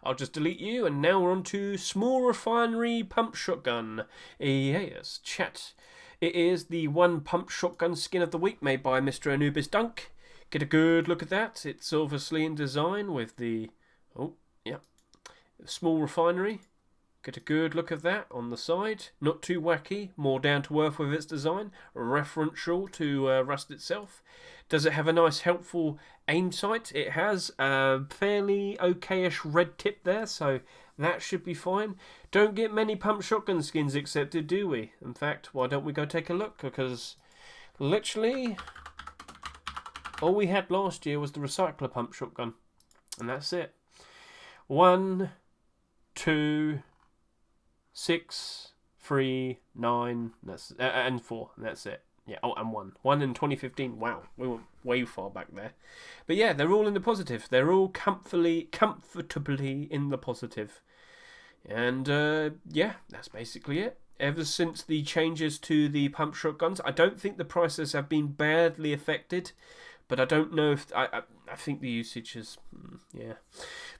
Speaker 1: I'll just delete you. And now we're on to Small Refinery Pump Shotgun. Yes, chat. It is the one pump shotgun skin of the week made by Mr. Anubis Dunk. Get a good look at that. It's obviously in design with the... Oh, yeah. Small Refinery. Get a good look of that on the side. Not too wacky, more down to earth with its design. Referential to Rust itself. Does it have a nice helpful aim sight? It has a fairly okayish red tip there, so that should be fine. Don't get many pump shotgun skins accepted, do we? In fact, why don't we go take a look? Because literally all we had last year was the Recycler pump shotgun. And that's it. 1, 2... 6, 3, 9, that's and 4, and that's it. Yeah, oh, and 1 in 2015. Wow, we went way far back there. But yeah, they're all in the positive. They're all comfortably in the positive. And yeah, that's basically it. Ever since the changes to the pump shotguns, I don't think the prices have been badly affected, but I don't know if I think the usage is yeah.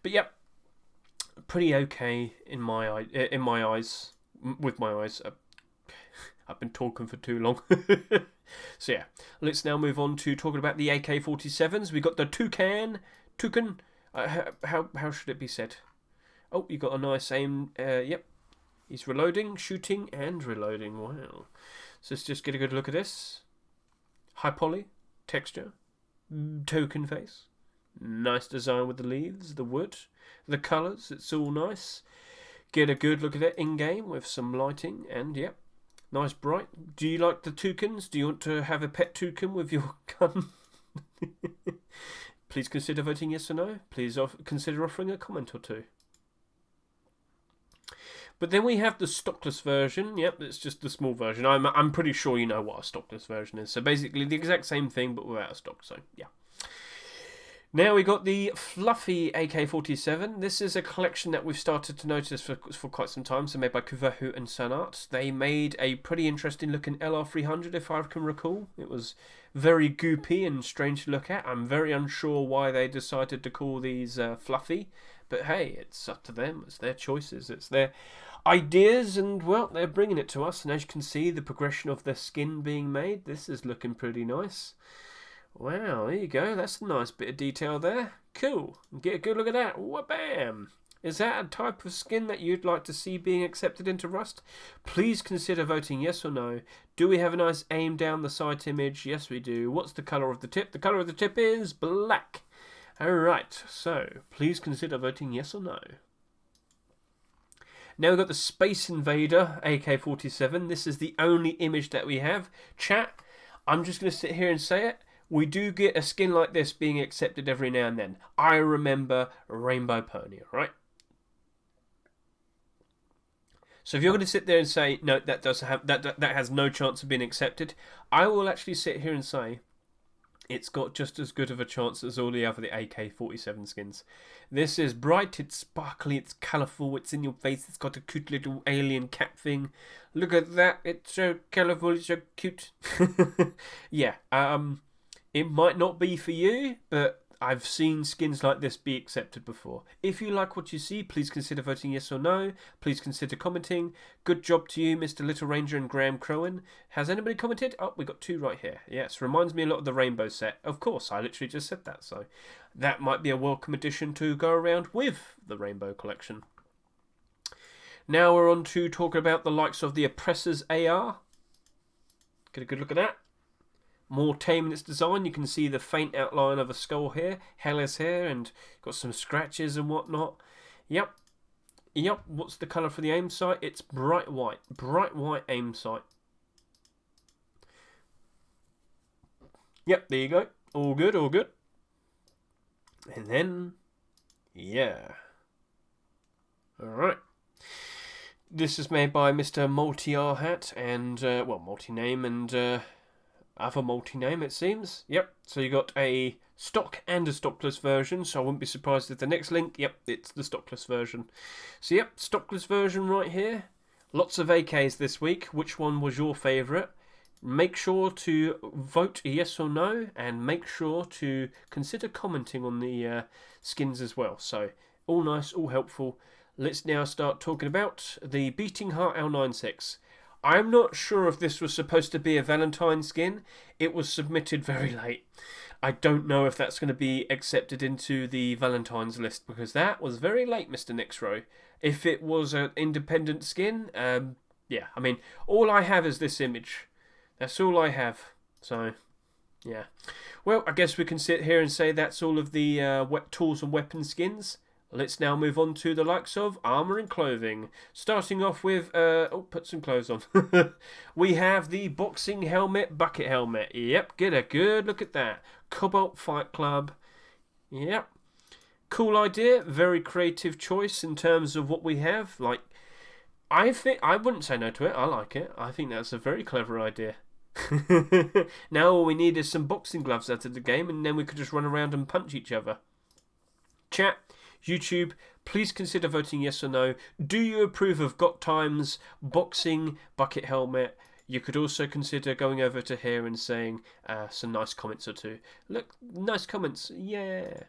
Speaker 1: But yeah. Pretty okay in my eyes. With my eyes, I've been talking for too long. So yeah, let's now move on to talking about the AK-47s. We got the Toucan. How should it be said? Oh, you got a nice aim. Yep, he's reloading, shooting, and reloading. Wow. So let's just get a good look at this. High poly texture, token face. Nice design with the leaves, the wood, the colours, it's all nice. Get a good look at it in-game with some lighting, and yep, nice bright. Do you like the toucans? Do you want to have a pet toucan with your gun? Please consider voting yes or no. Please consider offering a comment or two. But then we have the stockless version. Yep, it's just the small version. I'm pretty sure you know what a stockless version is. So basically the exact same thing, but without a stock, so yeah. Now we got the fluffy AK-47. This is a collection that we've started to notice for quite some time. So made by Kuvahu and Sunart. They made a pretty interesting looking LR300, if I can recall. It was very goopy and strange to look at. I'm very unsure why they decided to call these fluffy. But hey, it's up to them. It's their choices. It's their ideas, and well, they're bringing it to us. And as you can see, the progression of their skin being made, this is looking pretty nice. Wow, there you go. That's a nice bit of detail there. Cool. Get a good look at that. Wha-bam! Is that a type of skin that you'd like to see being accepted into Rust? Please consider voting yes or no. Do we have a nice aim down the sight image? Yes, we do. What's the colour of the tip? The colour of the tip is black. Alright, so please consider voting yes or no. Now we've got the Space Invader AK-47. This is the only image that we have. Chat, I'm just going to sit here and say it. We do get a skin like this being accepted every now and then. I remember Rainbow Pony, right? So if you're going to sit there and say, no, that doesn't have that has no chance of being accepted, I will actually sit here and say it's got just as good of a chance as all the other AK-47 skins. This is bright, it's sparkly, it's colourful, it's in your face, it's got a cute little alien cat thing. Look at that, it's so colourful, it's so cute. Yeah, it might not be for you, but I've seen skins like this be accepted before. If you like what you see, please consider voting yes or no. Please consider commenting. Good job to you, Mr. Little Ranger and Graham Crowan. Has anybody commented? Oh, we got two right here. Yes, reminds me a lot of the Rainbow set. Of course, I literally just said that, so that might be a welcome addition to go around with the Rainbow collection. Now we're on to talk about the likes of the Oppressor's AR. Get a good look at that. More tame in its design. You can see the faint outline of a skull here, hairless hair, and got some scratches and whatnot. Yep. What's the colour for the aim sight? It's bright white aim sight. Yep, there you go. All good, all good. And then, yeah. Alright. This is made by Mr. Multi-R-Hat and, well, multi-name and, other multi-name, it seems. Yep, so you got a stock and a stockless version, so I wouldn't be surprised if the next link, yep, it's the stockless version. So yep, stockless version right here. Lots of AKs this week. Which one was your favourite? Make sure to vote yes or no, and make sure to consider commenting on the skins as well. So all nice, all helpful. Let's now start talking about the Beating Heart L96. I'm not sure if this was supposed to be a Valentine skin. It was submitted very late. I don't know if that's going to be accepted into the Valentine's list, because that was very late, Mr. Nixrow. If it was an independent skin, yeah, I mean, all I have is this image. That's all I have. So, yeah. Well, I guess we can sit here and say that's all of the tools and weapon skins. Let's now move on to the likes of armour and clothing. Starting off with, put some clothes on. We have the boxing helmet, bucket helmet. Yep, get a good look at that. Cobalt Fight Club. Yep. Cool idea, very creative choice in terms of what we have. Like, I wouldn't say no to it. I like it. I think that's a very clever idea. Now all we need is some boxing gloves out of the game, and then we could just run around and punch each other. Chat. YouTube, please consider voting yes or no. Do you approve of Got Times, boxing, bucket helmet? You could also consider going over to here and saying some nice comments or two. Look, nice comments, yeah.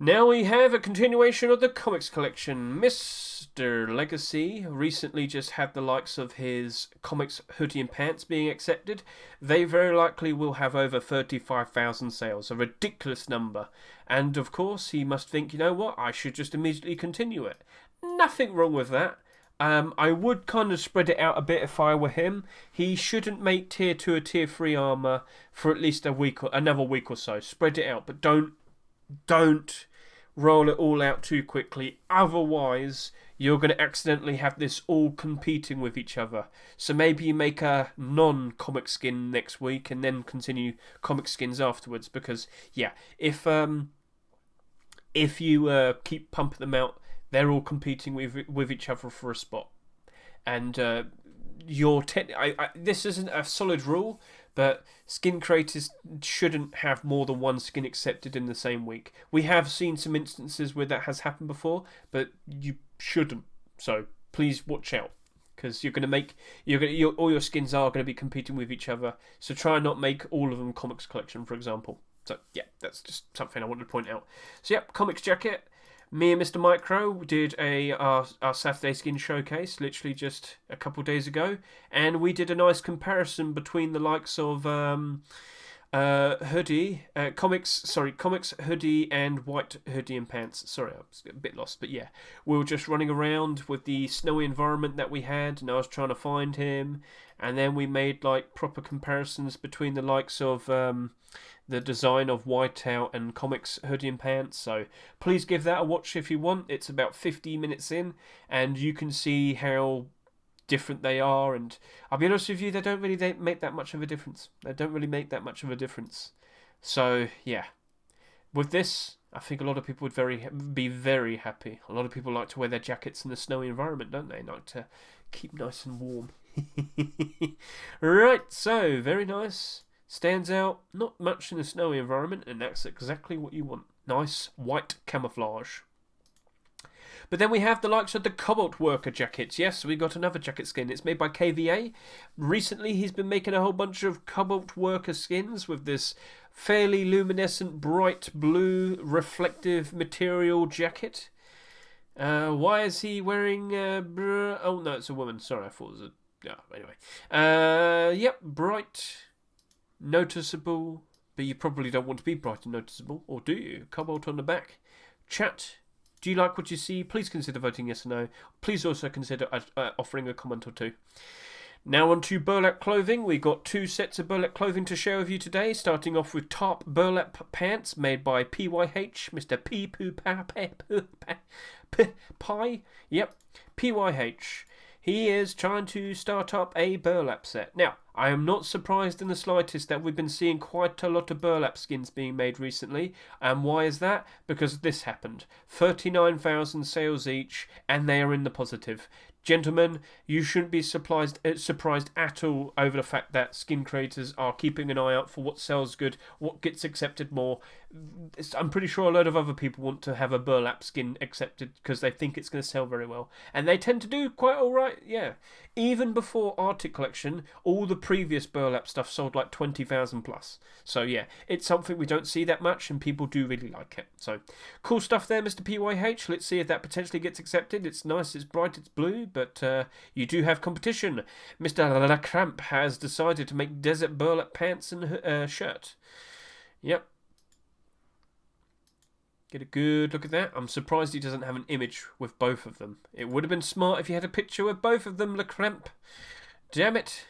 Speaker 1: Now we have a continuation of the comics collection. Mr. Legacy recently just had the likes of his comics hoodie and pants being accepted. They very likely will have over 35,000 sales, a ridiculous number. And of course, he must think, you know what, I should just immediately continue it. Nothing wrong with that. I would kind of spread it out a bit if I were him. He shouldn't make tier 2 or tier 3 armour for at least another week or so. Spread it out, but don't roll it all out too quickly. Otherwise, you're going to accidentally have this all competing with each other. So maybe you make a non-comic skin next week and then continue comic skins afterwards. Because, yeah, if you keep pumping them out, they're all competing with each other for a spot. And this isn't a solid rule, but skin creators shouldn't have more than one skin accepted in the same week. We have seen some instances where that has happened before, but you shouldn't. So please watch out, because you're going to make all your skins are going to be competing with each other. So try and not make all of them comics collection, for example. So yeah, that's just something I wanted to point out. So yeah, comics jacket. Me and Mr. Micro did our Saturday skin showcase literally just a couple days ago, and we did a nice comparison between the likes of comics hoodie and white hoodie and pants. Sorry, I was a bit lost, but yeah, we were just running around with the snowy environment that we had, and I was trying to find him, and then we made like proper comparisons between the likes of the design of Whiteout and comics hoodie and pants. So please give that a watch if you want. It's about 50 minutes in, and you can see how different they are. And I'll be honest with you, they don't really make that much of a difference. So yeah, with this, I think a lot of people would be very happy. A lot of people like to wear their jackets in the snowy environment, don't they? Like to keep nice and warm. Right, so very nice. Stands out, not much in the snowy environment, and that's exactly what you want. Nice white camouflage. But then we have the likes of the Cobalt Worker jackets. Yes, we got another jacket skin. It's made by KVA. Recently, he's been making a whole bunch of Cobalt Worker skins with this fairly luminescent, bright blue, reflective material jacket. Why is he wearing... oh, no, it's a woman. Sorry, I thought it was a... Yeah, anyway. Yep, bright... noticeable, but you probably don't want to be bright and noticeable, or do you? Cobalt on the back. Chat, do you like what you see? Please consider voting yes or no. Please also consider offering a comment or two. Now on to Burlap Clothing. We got 2 sets of Burlap Clothing to share with you today, starting off with Tarp Burlap Pants made by PYH, Mr. P Poo Pie. Yep, PYH. He is trying to start up a burlap set. Now, I am not surprised in the slightest that we've been seeing quite a lot of burlap skins being made recently. And why is that? Because this happened. 39,000 sales each, and they are in the positive. Gentlemen, you shouldn't be surprised at all over the fact that skin creators are keeping an eye out for what sells good, what gets accepted more. I'm pretty sure a load of other people want to have a burlap skin accepted because they think it's going to sell very well. And they tend to do quite alright, yeah. Even before Arctic Collection, all the previous burlap stuff sold like 20,000 plus. So yeah, it's something we don't see that much and people do really like it. So cool stuff there, Mr. PYH. Let's see if that potentially gets accepted. It's nice, it's bright, it's blue, but you do have competition. Mr. Lacramp has decided to make desert burlap pants and shirt. Yep. Get a good look at that. I'm surprised he doesn't have an image with both of them. It would have been smart if you had a picture with both of them, Lacramp. Damn it.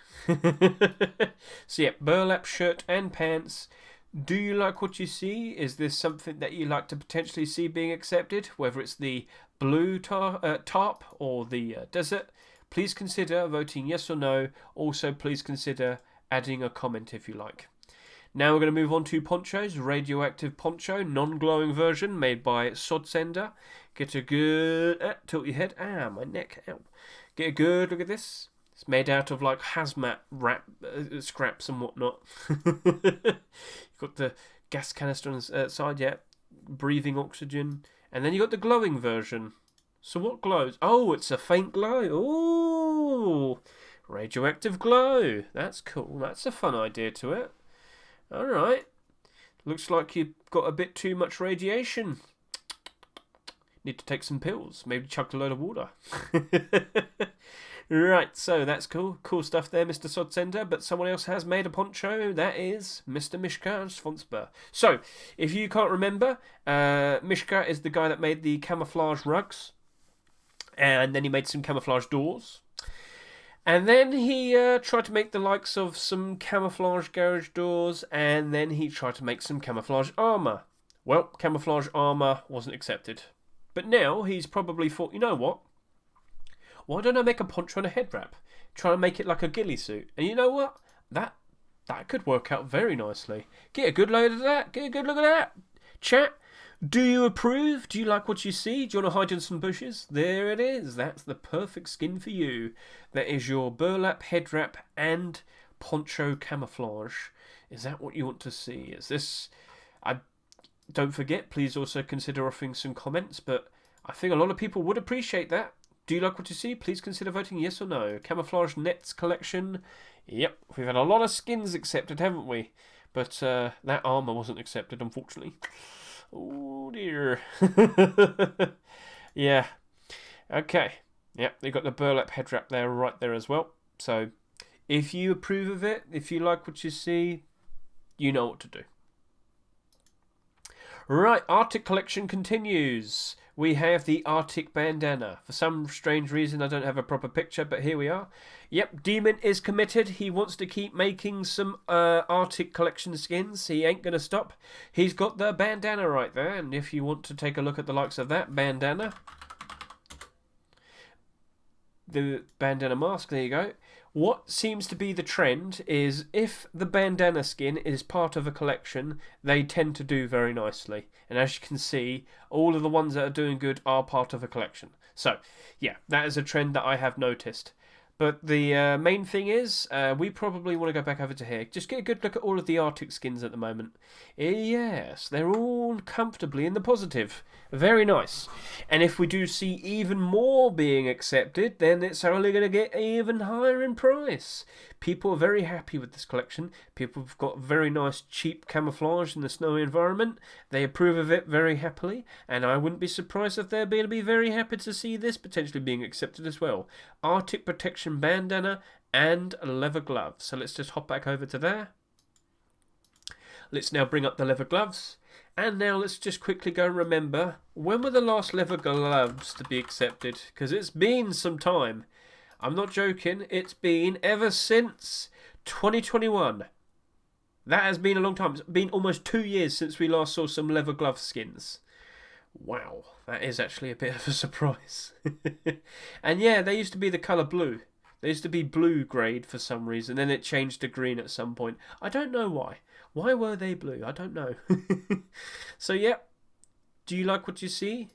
Speaker 1: So yeah, burlap shirt and pants. Do you like what you see? Is this something that you like to potentially see being accepted? Whether it's the blue tarp or the desert? Please consider voting yes or no. Also, please consider adding a comment if you like. Now we're going to move on to ponchos. Radioactive poncho, non-glowing version made by Sodsender. Get a good... tilt your head. My neck. Ow. Get a good look at this. It's made out of like hazmat wrap scraps and whatnot. You've got the gas canister on the side, yeah. Breathing oxygen. And then you got the glowing version. So what glows? Oh, it's a faint glow. Ooh, radioactive glow. That's cool. That's a fun idea to it. Alright. Looks like you've got a bit too much radiation. Need to take some pills. Maybe chug a load of water. Right, so that's cool. Cool stuff there, Mr. Sodsender. But someone else has made a poncho. That is Mr. Mishka Svonsberg. So, if you can't remember, Mishka is the guy that made the camouflage rugs. And then he made some camouflage doors. And then he tried to make the likes of some camouflage garage doors, and then he tried to make some camouflage armour. Well, camouflage armour wasn't accepted. But now he's probably thought, you know what? Why don't I make a poncho and a head wrap? Try and make it like a ghillie suit. And you know what? That could work out very nicely. Get a good load of that. Get a good look at that. Chat. Do you approve? Do you like what you see? Do you want to hide in some bushes? There it is. That's the perfect skin for you. That is your burlap head wrap and Poncho Camouflage. Is that what you want to see? Is this... Don't forget, please also consider offering some comments, but I think a lot of people would appreciate that. Do you like what you see? Please consider voting yes or no. Camouflage Nets collection. Yep, we've had a lot of skins accepted, haven't we? But that armour wasn't accepted, unfortunately. Oh dear. Yeah. Okay. Yep, they got the Burlap Headwrap there, right there as well. So, if you approve of it, if you like what you see, you know what to do. Right, Arctic collection continues. We have the Arctic Bandana. For some strange reason, I don't have a proper picture, but here we are. Yep, Demon is committed. He wants to keep making some Arctic collection skins. He ain't going to stop. He's got the bandana right there, and if you want to take a look at the likes of that bandana, the bandana mask, there you go. What seems to be the trend is if the bandana skin is part of a collection, they tend to do very nicely. And as you can see, all of the ones that are doing good are part of a collection. So, yeah, that is a trend that I have noticed. But the main thing is, we probably want to go back over to here. Just get a good look at all of the Arctic skins at the moment. Yes, they're all comfortably in the positive. Very nice. And if we do see even more being accepted, then it's only going to get even higher in price. People are very happy with this collection. People have got very nice cheap camouflage in the snowy environment. They approve of it very happily. And I wouldn't be surprised if they're going to be very happy to see this potentially being accepted as well. Arctic Protection Bandana and leather gloves. So let's just hop back over to there. Let's now bring up the leather gloves. And now let's just quickly go and remember, when were the last leather gloves to be accepted? Because it's been some time. I'm not joking, it's been ever since 2021. That has been a long time. It's been almost 2 years since we last saw some leather glove skins. Wow, that is actually a bit of a surprise. And yeah, they used to be the colour blue. They used to be blue grade for some reason, then it changed to green at some point. I don't know why. Why were they blue? I don't know. So yeah, do you like what you see?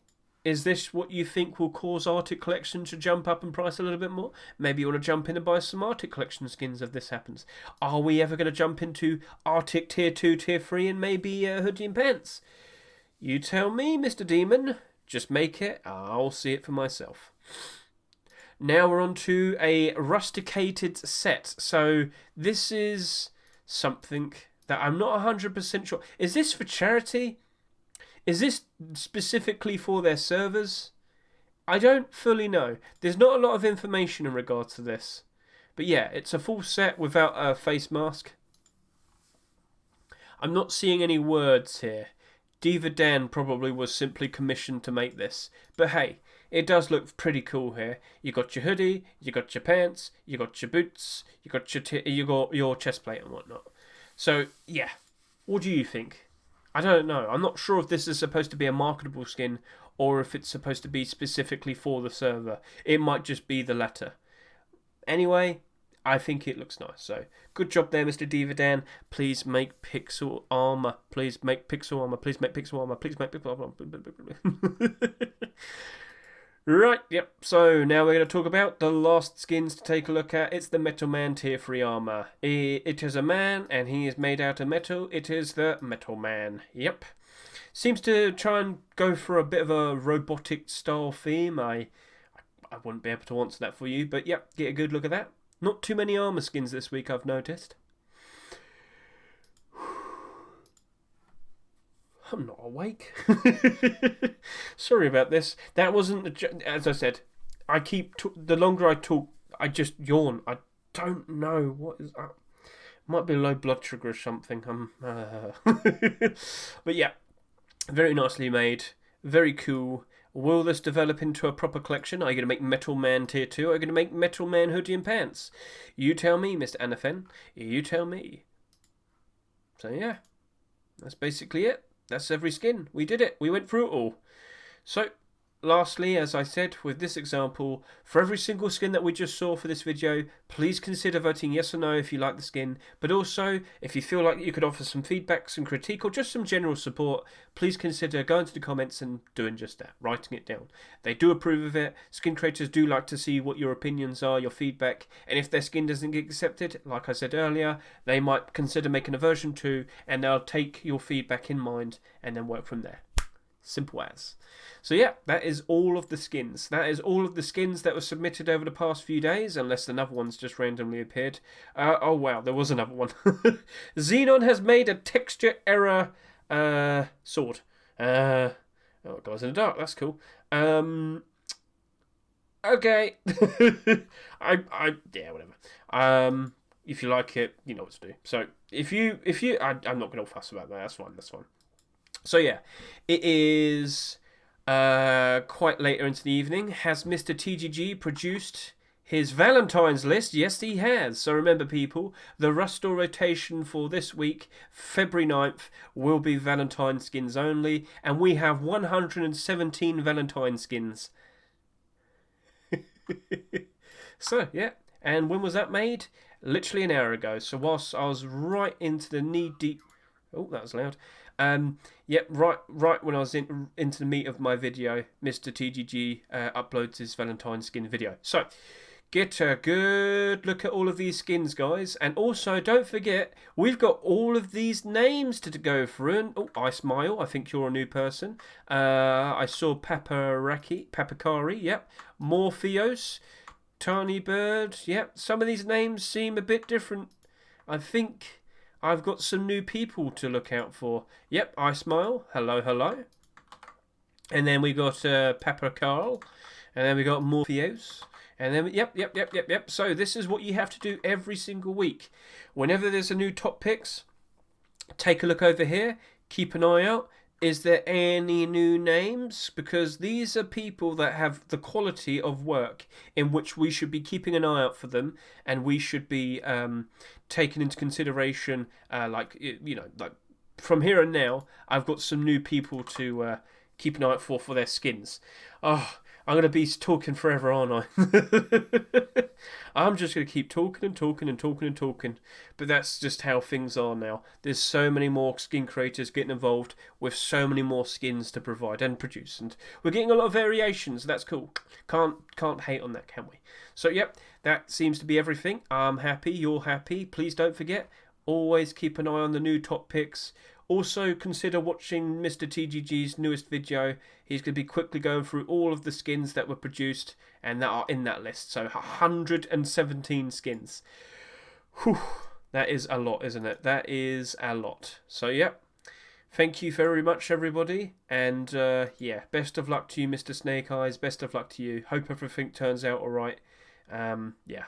Speaker 1: Is this what you think will cause Arctic Collection to jump up in price a little bit more? Maybe you want to jump in and buy some Arctic Collection skins if this happens. Are we ever going to jump into Arctic Tier 2, Tier 3 and maybe hoodie and pants? You tell me, Mr. Demon. Just make it. I'll see it for myself. Now we're on to a rusticated set. So this is something that I'm not 100% sure. Is this for charity? Is this specifically for their servers? I don't fully know. There's not a lot of information in regards to this. But yeah, it's a full set without a face mask. I'm not seeing any words here. Diva Dan probably was simply commissioned to make this. But hey, it does look pretty cool here. You got your hoodie, you got your pants, you got your boots, you got your chest plate and whatnot. So yeah, what do you think? I don't know. I'm not sure if this is supposed to be a marketable skin or if it's supposed to be specifically for the server. It might just be the latter. Anyway, I think it looks nice. So good job there, Mr. Diva Dan. Please make pixel armor. Please make pixel armor. Please make pixel armor. Please make pixel armor. Right, yep, so now we're going to talk about the last skins to take a look at. It's the Metalman Tier 3 armor. It is a man, and he is made out of metal. It is the Metalman, yep. Seems to try and go for a bit of a robotic style theme. I wouldn't be able to answer that for you, but yep, get a good look at that. Not too many armor skins this week, I've noticed. I'm not awake. Sorry about this. That wasn't, as I said, the longer I talk, I just yawn. I don't know what is up. Might be low blood sugar or something. But yeah, very nicely made. Very cool. Will this develop into a proper collection? Are you going to make Metalman Tier 2? Are you going to make Metalman hoodie and pants? You tell me, Mr. Anafen. You tell me. So yeah, that's basically it. That's every skin. We did it. We went through it all. So, lastly, as I said, with this example, for every single skin that we just saw for this video, please consider voting yes or no if you like the skin. But also, if you feel like you could offer some feedback, some critique, or just some general support, please consider going to the comments and doing just that, writing it down. They do approve of it. Skin creators do like to see what your opinions are, your feedback, and if their skin doesn't get accepted, like I said earlier, they might consider making a version 2, and they'll take your feedback in mind and then work from there. Simple as. So yeah, that is all of the skins. That is all of the skins that were submitted over the past few days, unless another one's just randomly appeared. Oh wow, there was another one. Xenon has made a texture error sword. Oh, it goes in the dark. That's cool. Okay. Yeah, whatever. If you like it, you know what to do. So if you, I'm not going to fuss about that. That's fine. That's fine. So yeah, it is quite later into the evening. Has Mr. TGG produced his Valentine's list? Yes, he has. So remember, people, the Rustor rotation for this week, February 9th, will be Valentine skins only. And we have 117 Valentine skins. So, yeah. And when was that made? Literally an hour ago. So whilst I was right into the knee-deep... Oh, that was loud. Yep, right when I was into the meat of my video, Mr. TGG uploads his Valentine skin video. So, get a good look at all of these skins, guys. And also, don't forget, we've got all of these names to go through. And, oh, I smile. I think you're a new person. I saw Papakari, yep. Morpheus, Tiny Bird, yep. Some of these names seem a bit different. I think I've got some new people to look out for. Yep, I smile. Hello, hello. And then we got Pepper Carl. And then we got Morpheus. And then, yep. So this is what you have to do every single week. Whenever there's a new top picks, take a look over here. Keep an eye out. Is there any new names? Because these are people that have the quality of work in which we should be keeping an eye out for them, and we should be taken into consideration. Like from here and now, I've got some new people to keep an eye out for their skins. Oh, I'm going to be talking forever, aren't I? I'm just going to keep talking. But that's just how things are now. There's so many more skin creators getting involved with so many more skins to provide and produce. And we're getting a lot of variations. That's cool. Can't hate on that, can we? So, yep, that seems to be everything. I'm happy. You're happy. Please don't forget, always keep an eye on the new top picks. Also, consider watching Mr. TGG's newest video. He's going to be quickly going through all of the skins that were produced and that are in that list. So, 117 skins. Whew, that is a lot, isn't it? That is a lot. So, yep. Thank you very much, everybody. And, yeah, best of luck to you, Mr. Snake Eyes. Best of luck to you. Hope everything turns out all right. Yeah.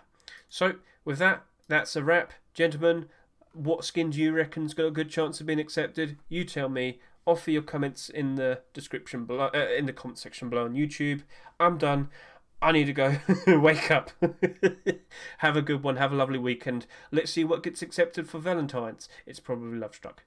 Speaker 1: So, with that, that's a wrap. Gentlemen, what skin do you reckon's got a good chance of being accepted? You tell me. Offer your comments in the description below, in the comment section below on YouTube. I'm done. I need to go. Wake up. Have a good one. Have a lovely weekend. Let's see what gets accepted for Valentine's. It's probably Love Struck.